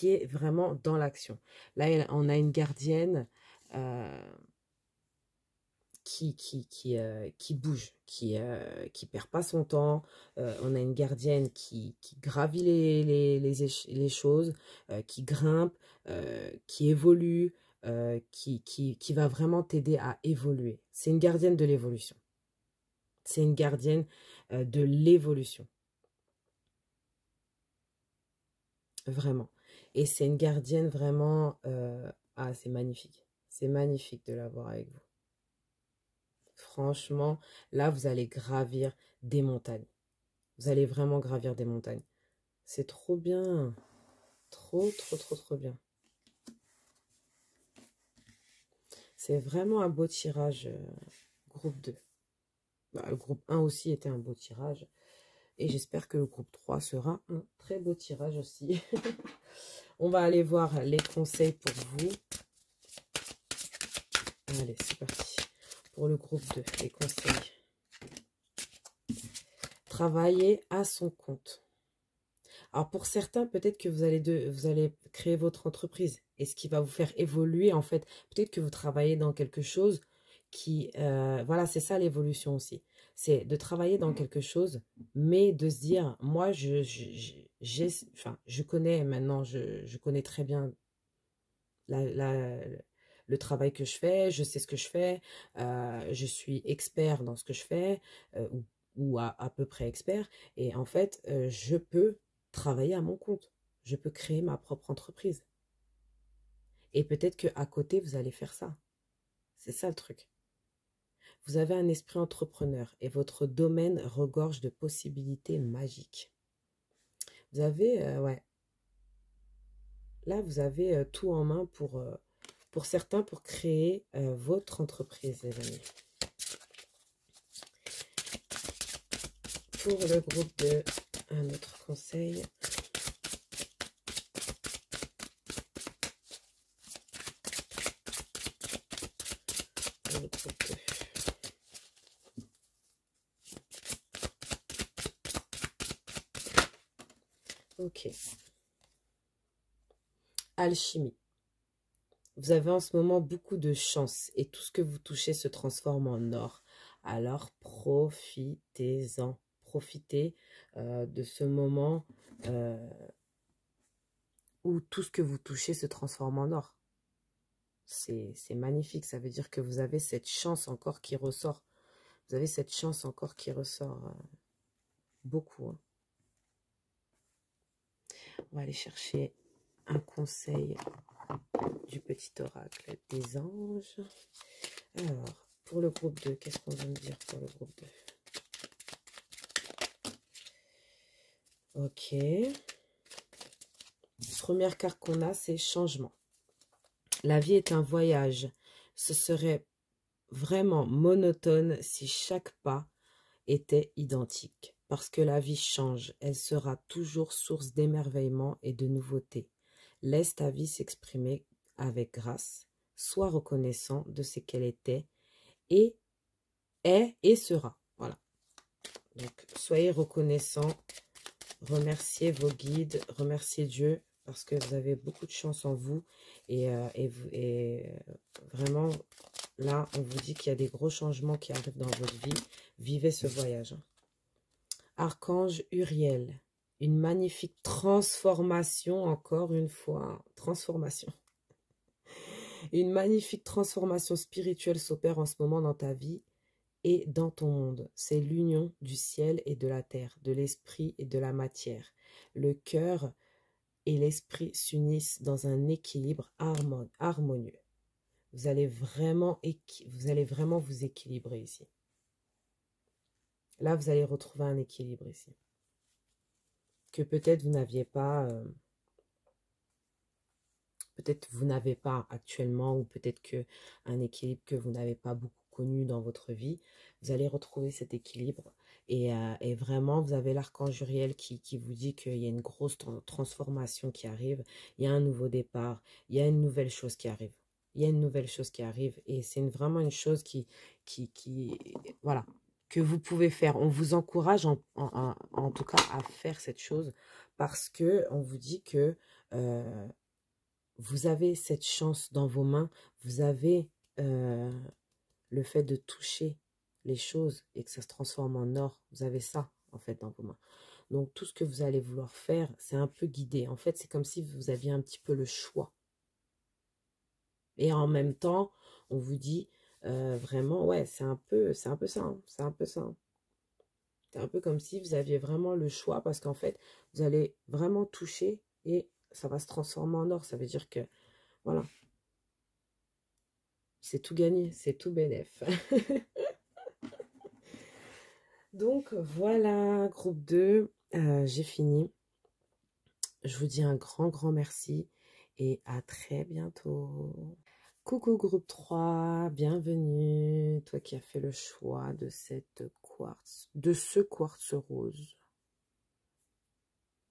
Speaker 1: est vraiment dans l'action. Là, on a une gardienne qui bouge, qui perd pas son temps. On a une gardienne qui gravit les choses, qui grimpe, qui évolue, qui va vraiment t'aider à évoluer. C'est une gardienne de l'évolution. C'est une gardienne de l'évolution. Vraiment. Et c'est une gardienne vraiment... ah, c'est magnifique. C'est magnifique de l'avoir avec vous. Franchement, là, vous allez gravir des montagnes. Vous allez vraiment gravir des montagnes. C'est trop bien. Trop, trop, trop, trop bien. C'est vraiment un beau tirage, groupe 2. Bah, le groupe 1 aussi était un beau tirage. Et j'espère que le groupe 3 sera un très beau tirage aussi. On va aller voir les conseils pour vous. Allez, c'est parti. Pour le groupe 2, les conseils. Travailler à son compte. Alors pour certains, peut-être que vous allez créer votre entreprise. Et ce qui va vous faire évoluer, en fait, peut-être que vous travaillez dans quelque chose qui... voilà, c'est ça l'évolution aussi. C'est de travailler dans quelque chose, mais de se dire, moi, je connais maintenant, je connais très bien le travail que je fais, je sais ce que je fais, je suis expert dans ce que je fais, ou à peu près expert, et en fait, je peux travailler à mon compte, je peux créer ma propre entreprise. Et peut-être qu'à côté, vous allez faire ça. C'est ça le truc. Vous avez un esprit entrepreneur et votre domaine regorge de possibilités magiques. Vous avez, ouais, là, vous avez tout en main pour certains, pour créer votre entreprise, les amis. Pour le groupe 2, un autre conseil. Pour le groupe 2. Ok. Alchimie. Vous avez en ce moment beaucoup de chance et tout ce que vous touchez se transforme en or. Alors profitez-en. Profitez de ce moment où tout ce que vous touchez se transforme en or. C'est magnifique. Ça veut dire que vous avez cette chance encore qui ressort. Vous avez cette chance encore qui ressort beaucoup. Hein. On va aller chercher un conseil du petit oracle des anges. Alors, pour le groupe 2, qu'est-ce qu'on va me dire pour le groupe 2? Ok. Première carte qu'on a, c'est changement. La vie est un voyage. Ce serait vraiment monotone si chaque pas était identique. Parce que la vie change. Elle sera toujours source d'émerveillement et de nouveautés. Laisse ta vie s'exprimer avec grâce. Sois reconnaissant de ce qu'elle était et est et sera. Voilà. Donc, soyez reconnaissant. Remerciez vos guides. Remerciez Dieu parce que vous avez beaucoup de chance en vous. Et vraiment, là, on vous dit qu'il y a des gros changements qui arrivent dans votre vie. Vivez ce voyage. Archange Uriel. Une magnifique transformation, encore une fois. Transformation. Une magnifique transformation spirituelle s'opère en ce moment dans ta vie et dans ton monde. C'est l'union du ciel et de la terre, de l'esprit et de la matière. Le cœur et l'esprit s'unissent dans un équilibre harmonieux. Vous allez vraiment vous équilibrer ici. Là, vous allez retrouver un équilibre ici. Que peut-être vous n'aviez pas... peut-être vous n'avez pas actuellement, ou peut-être un équilibre que vous n'avez pas beaucoup connu dans votre vie. Vous allez retrouver cet équilibre. Et vraiment, vous avez l'archange Uriel qui vous dit qu'il y a une grosse transformation qui arrive. Il y a un nouveau départ. Il y a une nouvelle chose qui arrive. Il y a une nouvelle chose qui arrive. Et c'est vraiment une chose voilà, que vous pouvez faire. On vous encourage en tout cas à faire cette chose parce que on vous dit que... vous avez cette chance dans vos mains, vous avez le fait de toucher les choses et que ça se transforme en or. Vous avez ça, en fait, dans vos mains. Donc, tout ce que vous allez vouloir faire, c'est un peu guidé. En fait, c'est comme si vous aviez un petit peu le choix. Et en même temps, on vous dit vraiment, ouais, c'est un peu ça. Hein, c'est un peu ça. Hein. C'est un peu comme si vous aviez vraiment le choix parce qu'en fait, vous allez vraiment toucher et ça va se transformer en or. Ça veut dire que, voilà, c'est tout gagné, c'est tout bénef. Donc, voilà, groupe 2, j'ai fini. Je vous dis un grand merci et à très bientôt. Coucou groupe 3, bienvenue. Toi qui as fait le choix de cette quartz, de ce quartz rose.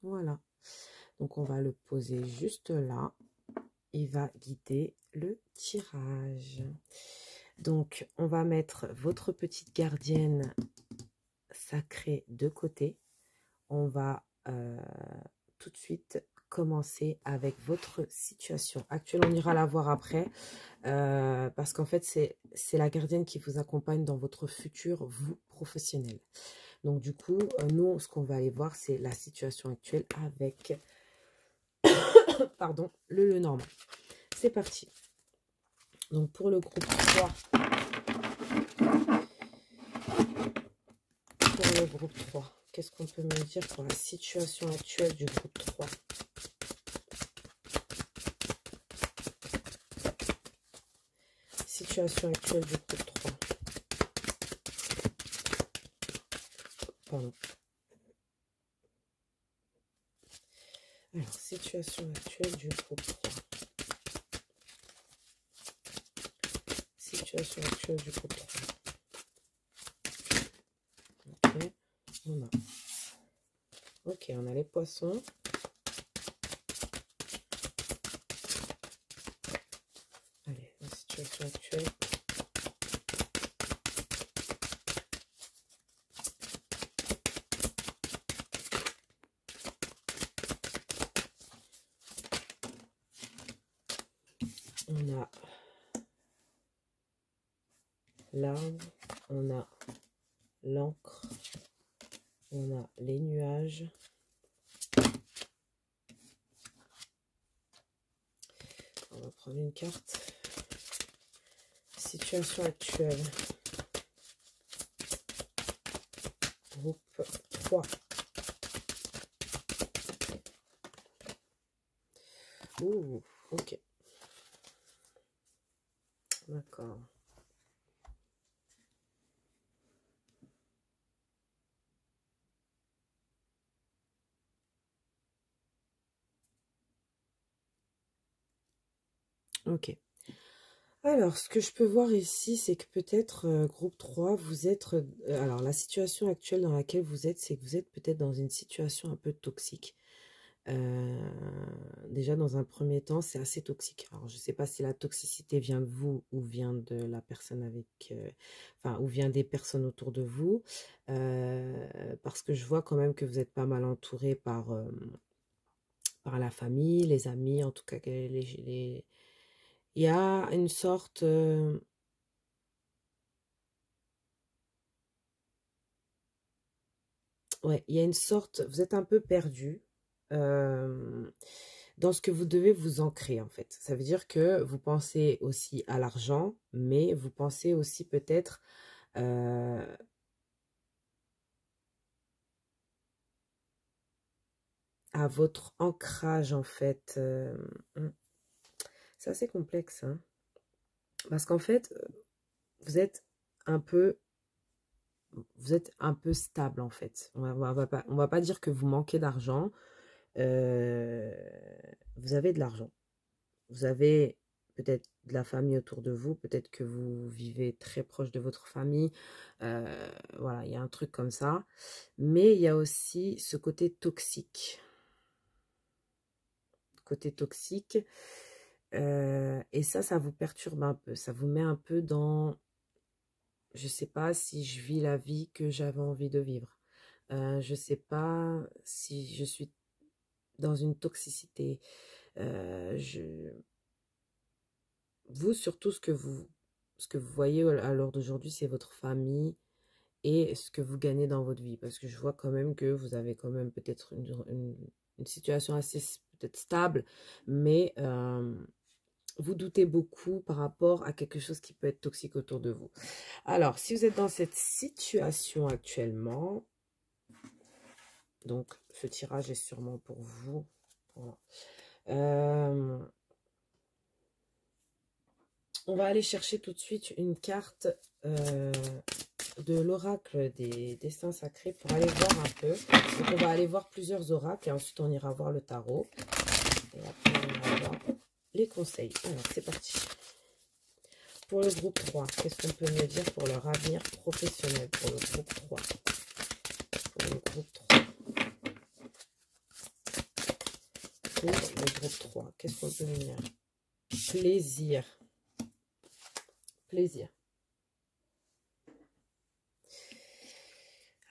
Speaker 1: Voilà. Donc on va le poser juste là. Il va guider le tirage. Donc on va mettre votre petite gardienne sacrée de côté. On va tout de suite commencer avec votre situation actuelle. On ira la voir après parce qu'en fait, c'est la gardienne qui vous accompagne dans votre futur, vous, professionnel. Donc, du coup, nous, ce qu'on va aller voir, c'est la situation actuelle avec pardon, le Lenormand. C'est parti. Donc, pour le groupe 3, qu'est-ce qu'on peut me dire pour la situation actuelle du groupe 3? Situation actuelle du groupe 3. Pardon. Alors, situation actuelle du groupe 3. Situation actuelle du groupe 3. Ok, on a les poissons. Allez, la situation actuelle. On a l'arbre, on a l'encre, on a les nuages. On va prendre une carte. Situation actuelle. Groupe 3. Ouh, ok. D'accord. Ok. Alors, ce que je peux voir ici, c'est que peut-être, groupe 3, vous êtes... alors, la situation actuelle dans laquelle vous êtes, c'est que vous êtes peut-être dans une situation un peu toxique. Déjà, dans un premier temps, c'est assez toxique. Alors, je ne sais pas si la toxicité vient de vous ou vient de la personne avec... enfin, ou vient des personnes autour de vous. Parce que je vois quand même que vous êtes pas mal entouré par la famille, les amis, en tout cas, il y a une sorte... ouais, il y a une sorte... Vous êtes un peu perdu dans ce que vous devez vous ancrer, en fait. Ça veut dire que vous pensez aussi à l'argent, mais vous pensez aussi peut-être... à votre ancrage, en fait. C'est assez complexe, hein, parce qu'en fait, vous êtes un peu stable, en fait. On va pas dire que vous manquez d'argent. Vous avez de l'argent. Vous avez peut-être de la famille autour de vous. Peut-être que vous vivez très proche de votre famille. Voilà, il y a un truc comme ça. Mais il y a aussi ce côté toxique. Côté toxique. Et ça vous perturbe un peu. Ça vous met un peu dans... Je sais pas si je vis la vie que j'avais envie de vivre. Je sais pas si je suis dans une toxicité. Vous, surtout, ce que vous voyez à l'heure d'aujourd'hui, c'est votre famille et ce que vous gagnez dans votre vie. Parce que je vois quand même que vous avez quand même peut-être une situation assez peut-être stable, mais vous doutez beaucoup par rapport à quelque chose qui peut être toxique autour de vous. Alors, si vous êtes dans cette situation actuellement, Donc, ce tirage est sûrement pour vous. Voilà. On va aller chercher tout de suite une carte de l'oracle des destins sacrés pour aller voir un peu. Donc, on va aller voir plusieurs oracles et ensuite on ira voir le tarot. Et après, on va voir les conseils. Alors, c'est parti. Pour le groupe 3, qu'est-ce qu'on peut me dire pour leur avenir professionnel? Pour le groupe 3. Pour le groupe 3. Pour le groupe 3, qu'est-ce qu'on peut me dire? Plaisir. Plaisir.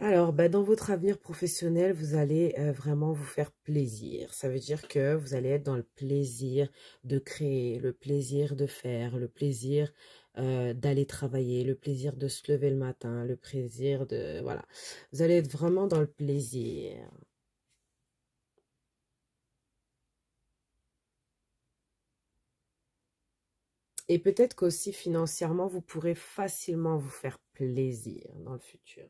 Speaker 1: Alors, dans votre avenir professionnel, vous allez vraiment vous faire plaisir. Ça veut dire que vous allez être dans le plaisir de créer, le plaisir de faire, le plaisir d'aller travailler, le plaisir de se lever le matin, le plaisir de... Voilà. Vous allez être vraiment dans le plaisir. Et peut-être qu'aussi financièrement, vous pourrez facilement vous faire plaisir dans le futur.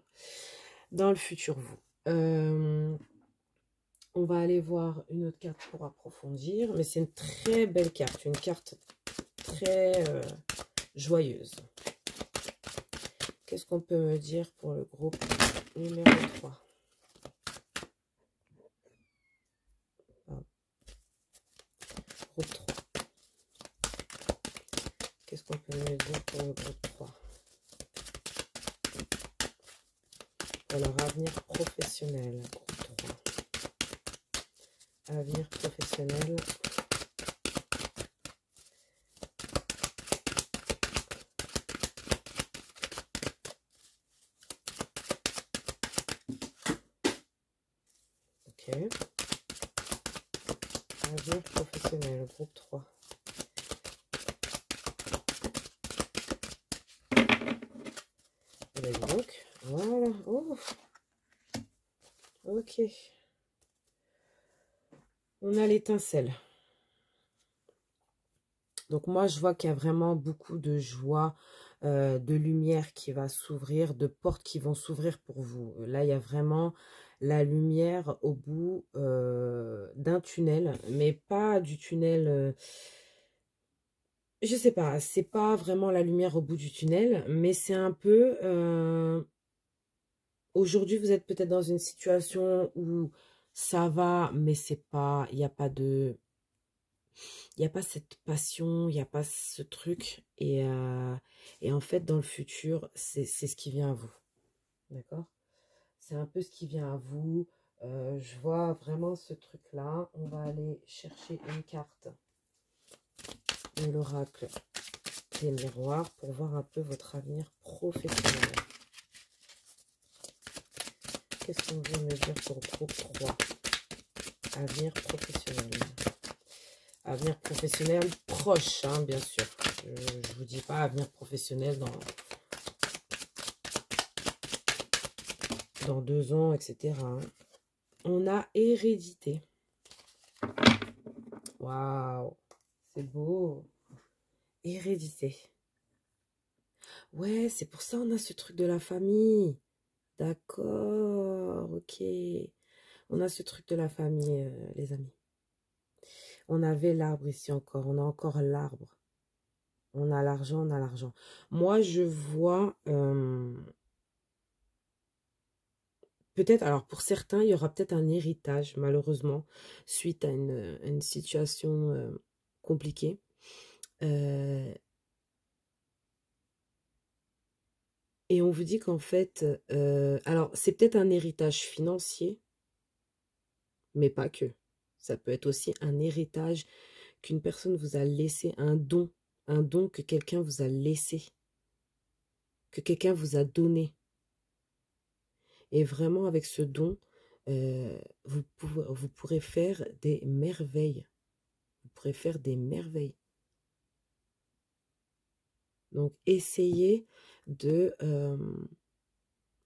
Speaker 1: Dans le futur, vous. On va aller voir une autre carte pour approfondir. Mais c'est une très belle carte. Une carte très joyeuse. Qu'est-ce qu'on peut me dire pour le groupe numéro 3? Groupe 3. Qu'est-ce qu'on peut me dire pour le groupe 3? Pour leur avenir professionnel. Groupe 3. Avenir professionnel. Ok. Avenir professionnel. Groupe 3. Et donc, voilà. Oh. Ok. On a l'étincelle. Donc moi, je vois qu'il y a vraiment beaucoup de joie, de lumière qui va s'ouvrir, de portes qui vont s'ouvrir pour vous. Là, il y a vraiment la lumière au bout d'un tunnel, mais pas du tunnel... je sais pas, c'est pas vraiment la lumière au bout du tunnel, mais c'est un peu... aujourd'hui, vous êtes peut-être dans une situation où ça va, mais c'est pas... Il n'y a pas de... Il n'y a pas cette passion, il n'y a pas ce truc. Et en fait, dans le futur, c'est ce qui vient à vous. D'accord? C'est un peu ce qui vient à vous. Je vois vraiment ce truc-là. On va aller chercher une carte de l'oracle des miroirs pour voir un peu votre avenir professionnel. Qu'est-ce qu'on veut me dire pour groupe 3? Avenir professionnel. Avenir professionnel proche, hein, bien sûr. Je ne vous dis pas avenir professionnel dans 2 ans, etc. hein. On a hérédité. Waouh, c'est beau. Hérédité. Ouais, c'est pour ça on a ce truc de la famille. D'accord, ok. On a ce truc de la famille, les amis. On avait l'arbre ici encore. On a encore l'arbre. On a l'argent, on a l'argent. Moi, je vois... peut-être, alors pour certains, il y aura peut-être un héritage, malheureusement, suite à une situation compliquée. Et on vous dit qu'en fait, alors c'est peut-être un héritage financier, mais pas que. Ça peut être aussi un héritage qu'une personne vous a laissé, un don que quelqu'un vous a laissé, que quelqu'un vous a donné. Et vraiment, avec ce don, vous pourrez faire des merveilles. Vous pourrez faire des merveilles. Donc, essayez de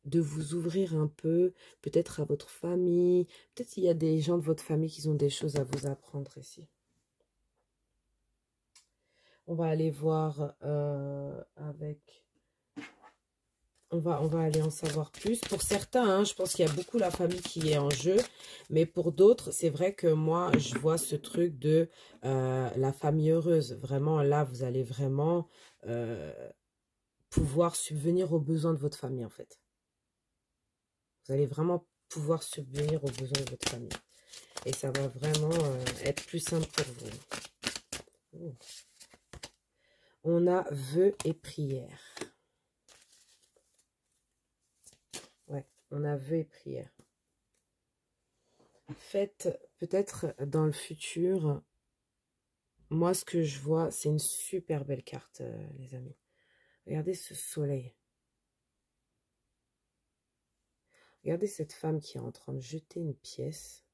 Speaker 1: vous ouvrir un peu, peut-être à votre famille. Peut-être qu'il y a des gens de votre famille qui ont des choses à vous apprendre ici. On va aller voir avec on va aller en savoir plus. Pour certains, hein, je pense qu'il y a beaucoup la famille qui est en jeu. Mais pour d'autres, c'est vrai que moi, je vois ce truc de la famille heureuse. Vraiment, là, vous allez vraiment pouvoir subvenir aux besoins de votre famille, en fait. Vous allez vraiment pouvoir subvenir aux besoins de votre famille. Et ça va vraiment être plus simple pour vous. Ouh. On a vœux et prières. Ouais, on a vœux et prières. Faites peut-être dans le futur, moi ce que je vois, c'est une super belle carte, les amis. Regardez ce soleil. Regardez cette femme qui est en train de jeter une pièce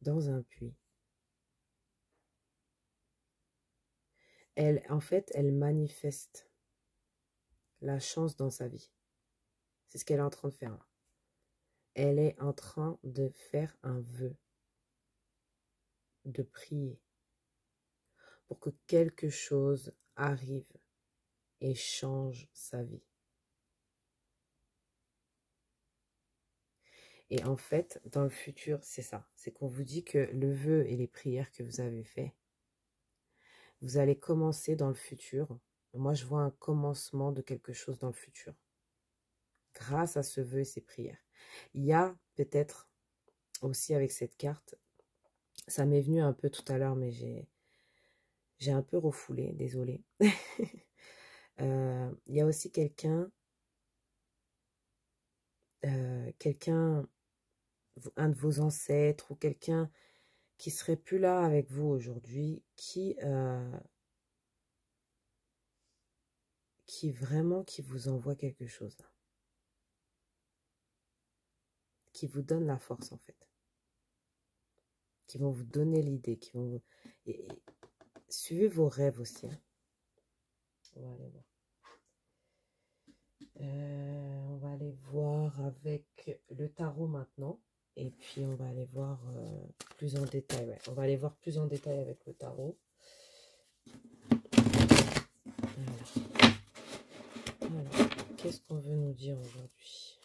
Speaker 1: dans un puits. Elle, en fait, elle manifeste la chance dans sa vie. C'est ce qu'elle est en train de faire là. Elle est en train de faire un vœu, de prier pour que quelque chose arrive et change sa vie. Et en fait, dans le futur, c'est ça. C'est qu'on vous dit que le vœu et les prières que vous avez fait, vous allez commencer dans le futur. Moi, je vois un commencement de quelque chose dans le futur. Grâce à ce vœu et ces prières. Il y a peut-être aussi avec cette carte, ça m'est venu un peu tout à l'heure, mais j'ai un peu refoulé, désolé. Il y a aussi quelqu'un, un de vos ancêtres ou quelqu'un qui serait plus là avec vous aujourd'hui, qui vraiment qui vous envoie quelque chose là, qui vous donne la force en fait, qui vont vous donner l'idée, qui vont vous... et suivez vos rêves aussi. Hein. On va aller voir. On va aller voir avec le tarot maintenant. Et puis, on va aller voir plus en détail. Ouais. On va aller voir plus en détail avec le tarot. Alors qu'est-ce qu'on veut nous dire aujourd'hui?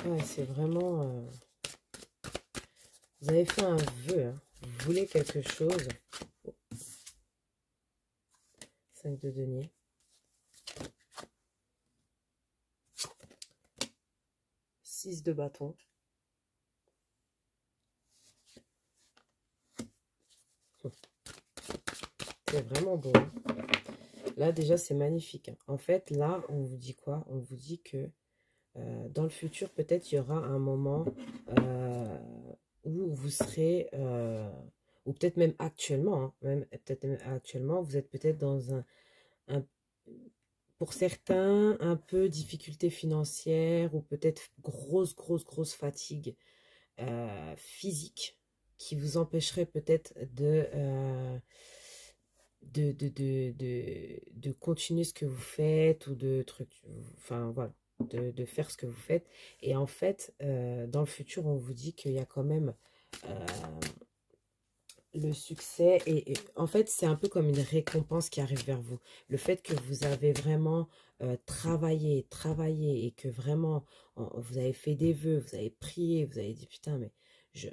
Speaker 1: Ouais, c'est vraiment... vous avez fait un vœu. Hein. Vous voulez quelque chose. 5 de denier. De bâton. C'est vraiment beau. Hein. Là, déjà, c'est magnifique. Hein. En fait, là, on vous dit quoi? On vous dit que dans le futur, peut-être, il y aura un moment où vous serez, ou peut-être même actuellement, hein, vous êtes peut-être dans un pour certains, un peu difficulté financière ou peut-être grosse fatigue physique qui vous empêcherait peut-être de continuer ce que vous faites ou de trucs, enfin voilà, de faire ce que vous faites. Et en fait, dans le futur, on vous dit qu'il y a quand même le succès et en fait c'est un peu comme une récompense qui arrive vers vous, le fait que vous avez vraiment travaillé et que vraiment vous avez fait des vœux, vous avez prié, vous avez dit putain mais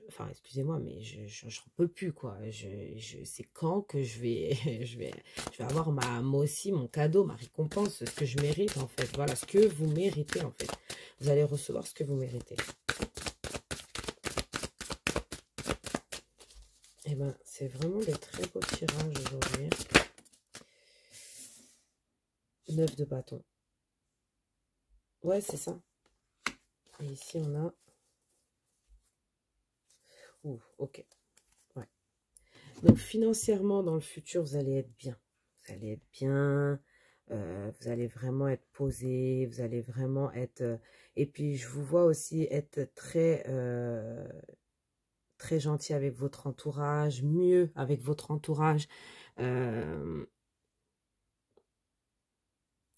Speaker 1: enfin excusez-moi mais j'en peux plus quoi, c'est quand que je vais je vais avoir moi aussi mon cadeau, ma récompense, ce que je mérite en fait, voilà ce que vous méritez en fait, vous allez recevoir ce que vous méritez. Eh ben, c'est vraiment des très beaux tirages aujourd'hui. 9 de bâton. Ouais, c'est ça. Et ici, on a... Ouh, ok. Ouais. Donc, financièrement, dans le futur, vous allez être bien. Vous allez être bien. Vous allez vraiment être posé. Vous allez vraiment être... et puis, je vous vois aussi être très gentil avec votre entourage, mieux avec votre entourage.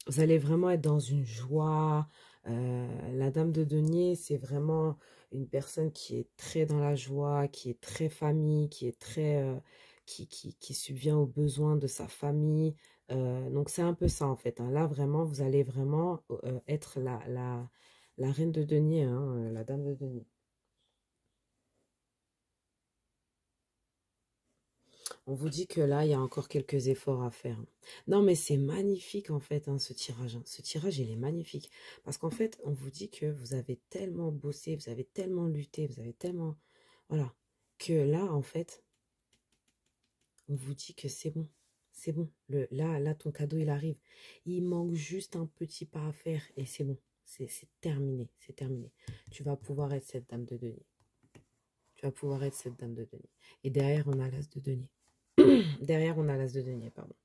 Speaker 1: Vous allez vraiment être dans une joie. La dame de denier, c'est vraiment une personne qui est très dans la joie, qui est très famille, qui est très... qui subvient aux besoins de sa famille. Donc, c'est un peu ça, en fait. Hein. Là, vraiment, vous allez vraiment être la reine de denier, hein, la dame de denier. On vous dit que là, il y a encore quelques efforts à faire. Non, mais c'est magnifique, en fait, hein, ce tirage. Hein. Ce tirage, il est magnifique. Parce qu'en fait, on vous dit que vous avez tellement bossé, vous avez tellement lutté, vous avez tellement... Voilà. Que là, en fait, on vous dit que c'est bon. C'est bon. Là, ton cadeau, il arrive. Il manque juste un petit pas à faire et c'est bon. C'est terminé. C'est terminé. Tu vas pouvoir être cette dame de denier. Tu vas pouvoir être cette dame de denier. Et derrière, on a l'as de denier. Derrière, on a l'as de denier, pardon.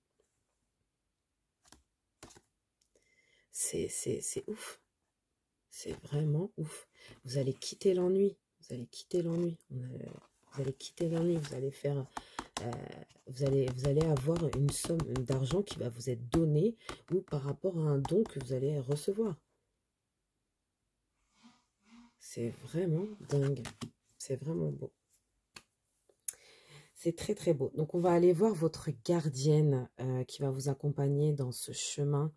Speaker 1: C'est ouf. C'est vraiment ouf. Vous allez quitter l'ennui. Vous allez quitter l'ennui. Vous allez quitter l'ennui. Vous allez faire... vous allez avoir une somme d'argent qui va vous être donnée ou par rapport à un don que vous allez recevoir. C'est vraiment dingue. C'est vraiment beau. C'est très très beau. Donc on va aller voir votre gardienne qui va vous accompagner dans ce chemin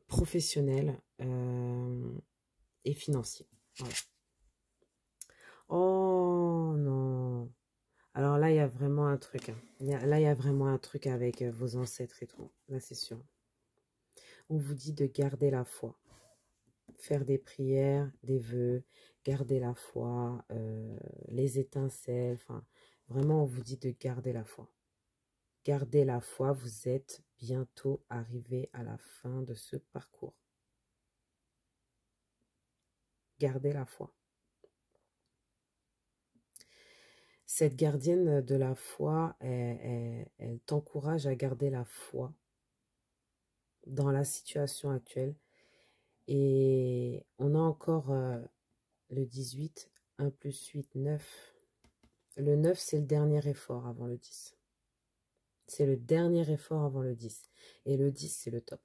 Speaker 1: professionnel et financier. Voilà. Oh non. Alors là, il y a vraiment un truc. Hein. Là, il y a vraiment un truc avec vos ancêtres et tout. Là, c'est sûr. On vous dit de garder la foi. Faire des prières, des vœux, garder la foi, les étincelles. Enfin, vraiment, on vous dit de garder la foi. Gardez la foi, vous êtes bientôt arrivé à la fin de ce parcours. Gardez la foi. Cette gardienne de la foi, elle t'encourage à garder la foi dans la situation actuelle. Et on a encore le 18, 1 plus 8, 9. Le 9, c'est le dernier effort avant le 10. C'est le dernier effort avant le 10. Et le 10, c'est le top.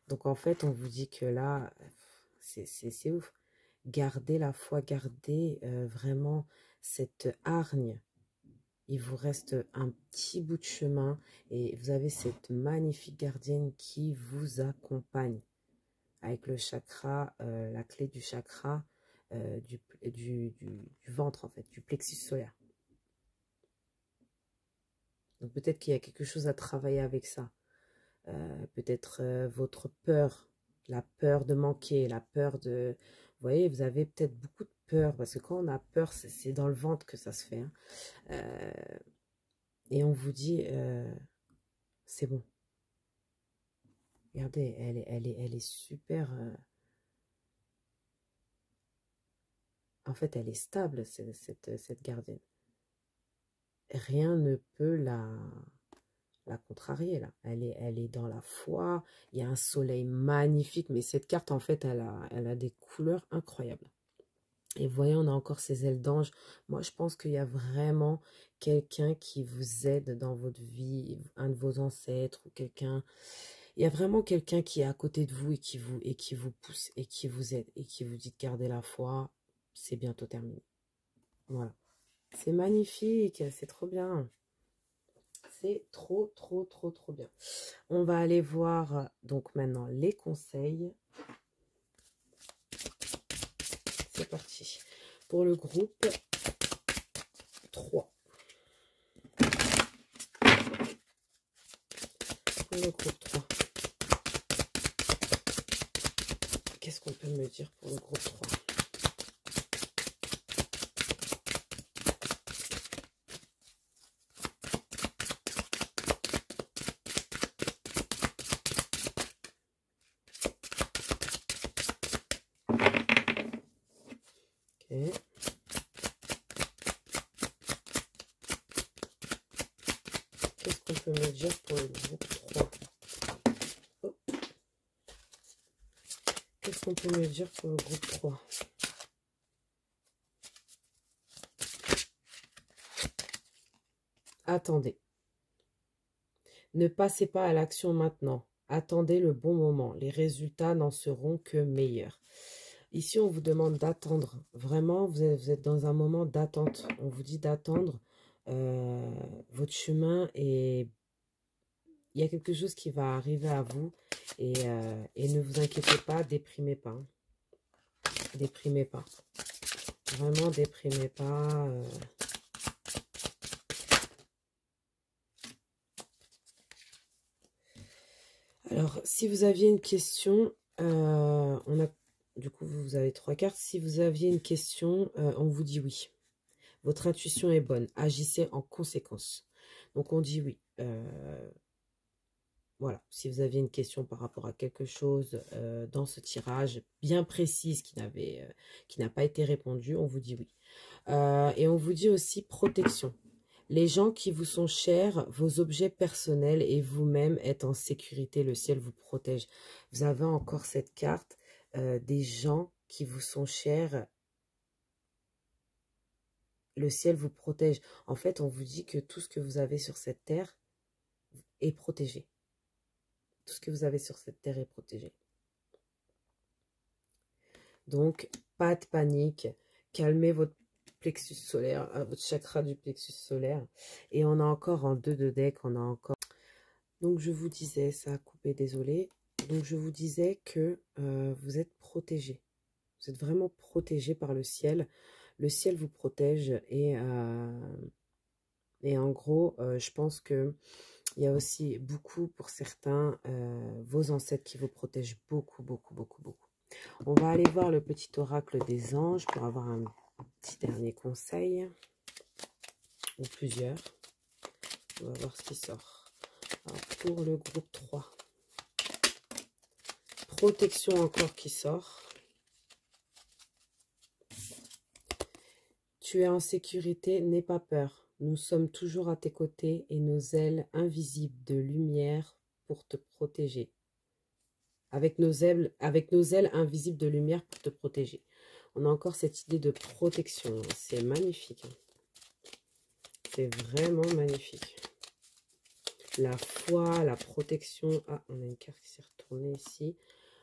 Speaker 1: Donc, en fait, on vous dit que là, c'est ouf. Gardez la foi, gardez vraiment cette hargne. Il vous reste un petit bout de chemin et vous avez cette magnifique gardienne qui vous accompagne avec le chakra, la clé du chakra du ventre, en fait, du plexus solaire. Donc peut-être qu'il y a quelque chose à travailler avec ça. Peut-être votre peur, la peur de manquer, la peur de... Vous voyez, vous avez peut-être beaucoup de peur, parce que quand on a peur, c'est dans le ventre que ça se fait. Hein. Et on vous dit, c'est bon. Regardez, elle est super... en fait, elle est stable, cette gardienne. Rien ne peut la contrarier, là. Elle est dans la foi. Il y a un soleil magnifique, mais cette carte, en fait, elle a des couleurs incroyables. Et vous voyez, on a encore ces ailes d'ange. Moi, je pense qu'il y a vraiment quelqu'un qui vous aide dans votre vie, un de vos ancêtres ou quelqu'un. Il y a vraiment quelqu'un qui est à côté de vous et qui vous pousse et qui vous aide et qui vous dit de garder la foi. C'est bientôt terminé. Voilà. C'est magnifique, c'est trop bien. C'est trop, trop, trop, trop bien. On va aller voir donc maintenant les conseils. C'est parti. Pour le groupe 3. Pour le groupe 3. Qu'est-ce qu'on peut me dire pour le groupe 3? Qu'est-ce qu'on peut me dire pour le groupe 3? Oh. Qu'est-ce qu'on peut me dire pour le groupe 3? Attendez. Ne passez pas à l'action maintenant. Attendez le bon moment. Les résultats n'en seront que meilleurs. Ici, on vous demande d'attendre. Vraiment, vous êtes dans un moment d'attente. On vous dit d'attendre votre chemin et il y a quelque chose qui va arriver à vous. Et ne vous inquiétez pas, déprimez pas. Hein. Déprimez pas. Vraiment, déprimez pas. Alors, si vous aviez une question, du coup, vous avez 3 cartes. Si vous aviez une question, on vous dit oui. Votre intuition est bonne. Agissez en conséquence. Donc, on dit oui. Voilà. Si vous aviez une question par rapport à quelque chose dans ce tirage bien précise qui n'a pas été répondu, on vous dit oui. Et on vous dit aussi protection. Les gens qui vous sont chers, vos objets personnels et vous-même êtes en sécurité. Le ciel vous protège. Vous avez encore cette carte des gens qui vous sont chers. Le ciel vous protège. En fait, on vous dit que tout ce que vous avez sur cette terre est protégé. Tout ce que vous avez sur cette terre est protégé. Donc, pas de panique. Calmez votre plexus solaire, votre chakra du plexus solaire. Et on a encore en 2 de deck, on a encore... Donc, je vous disais, ça a coupé, désolé. Donc, je vous disais que vous êtes protégé. Vous êtes vraiment protégé par le ciel. Le ciel vous protège et en gros, je pense que il y a aussi beaucoup pour certains, vos ancêtres qui vous protègent beaucoup, beaucoup, beaucoup, beaucoup. On va aller voir le petit oracle des anges pour avoir un petit dernier conseil. Ou plusieurs. On va voir ce qui sort. Alors, pour le groupe 3. Protection encore qui sort. Tu es en sécurité, n'aie pas peur. Nous sommes toujours à tes côtés et nos ailes invisibles de lumière pour te protéger. Avec nos ailes invisibles de lumière pour te protéger. On a encore cette idée de protection. C'est magnifique. C'est vraiment magnifique. La foi, la protection. Ah, on a une carte qui s'est retournée ici.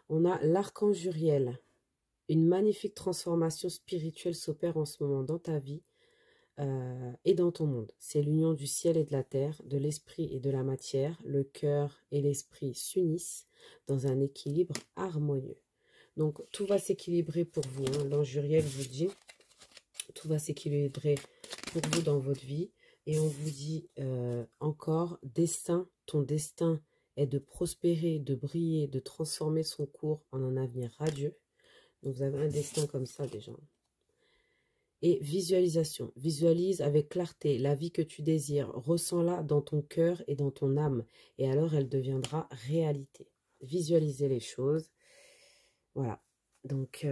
Speaker 1: On a l'archange Uriel. Une magnifique transformation spirituelle s'opère en ce moment dans ta vie. Et dans ton monde. C'est l'union du ciel et de la terre, de l'esprit et de la matière. Le cœur et l'esprit s'unissent dans un équilibre harmonieux. Donc, tout va s'équilibrer pour vous. Hein. L'ange Uriel vous dit, tout va s'équilibrer pour vous dans votre vie. Et on vous dit encore, destin, ton destin est de prospérer, de briller, de transformer son cours en un avenir radieux. Donc, vous avez un destin comme ça déjà. Et visualisation. Visualise avec clarté la vie que tu désires. Ressens-la dans ton cœur et dans ton âme. Et alors, elle deviendra réalité. Visualisez les choses. Voilà. Donc,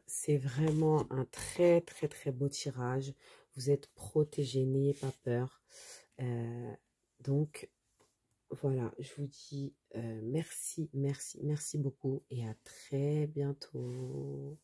Speaker 1: c'est vraiment un très, très, très beau tirage. Vous êtes protégés, n'ayez pas peur. Donc, voilà. Je vous dis merci, merci, merci beaucoup. Et à très bientôt.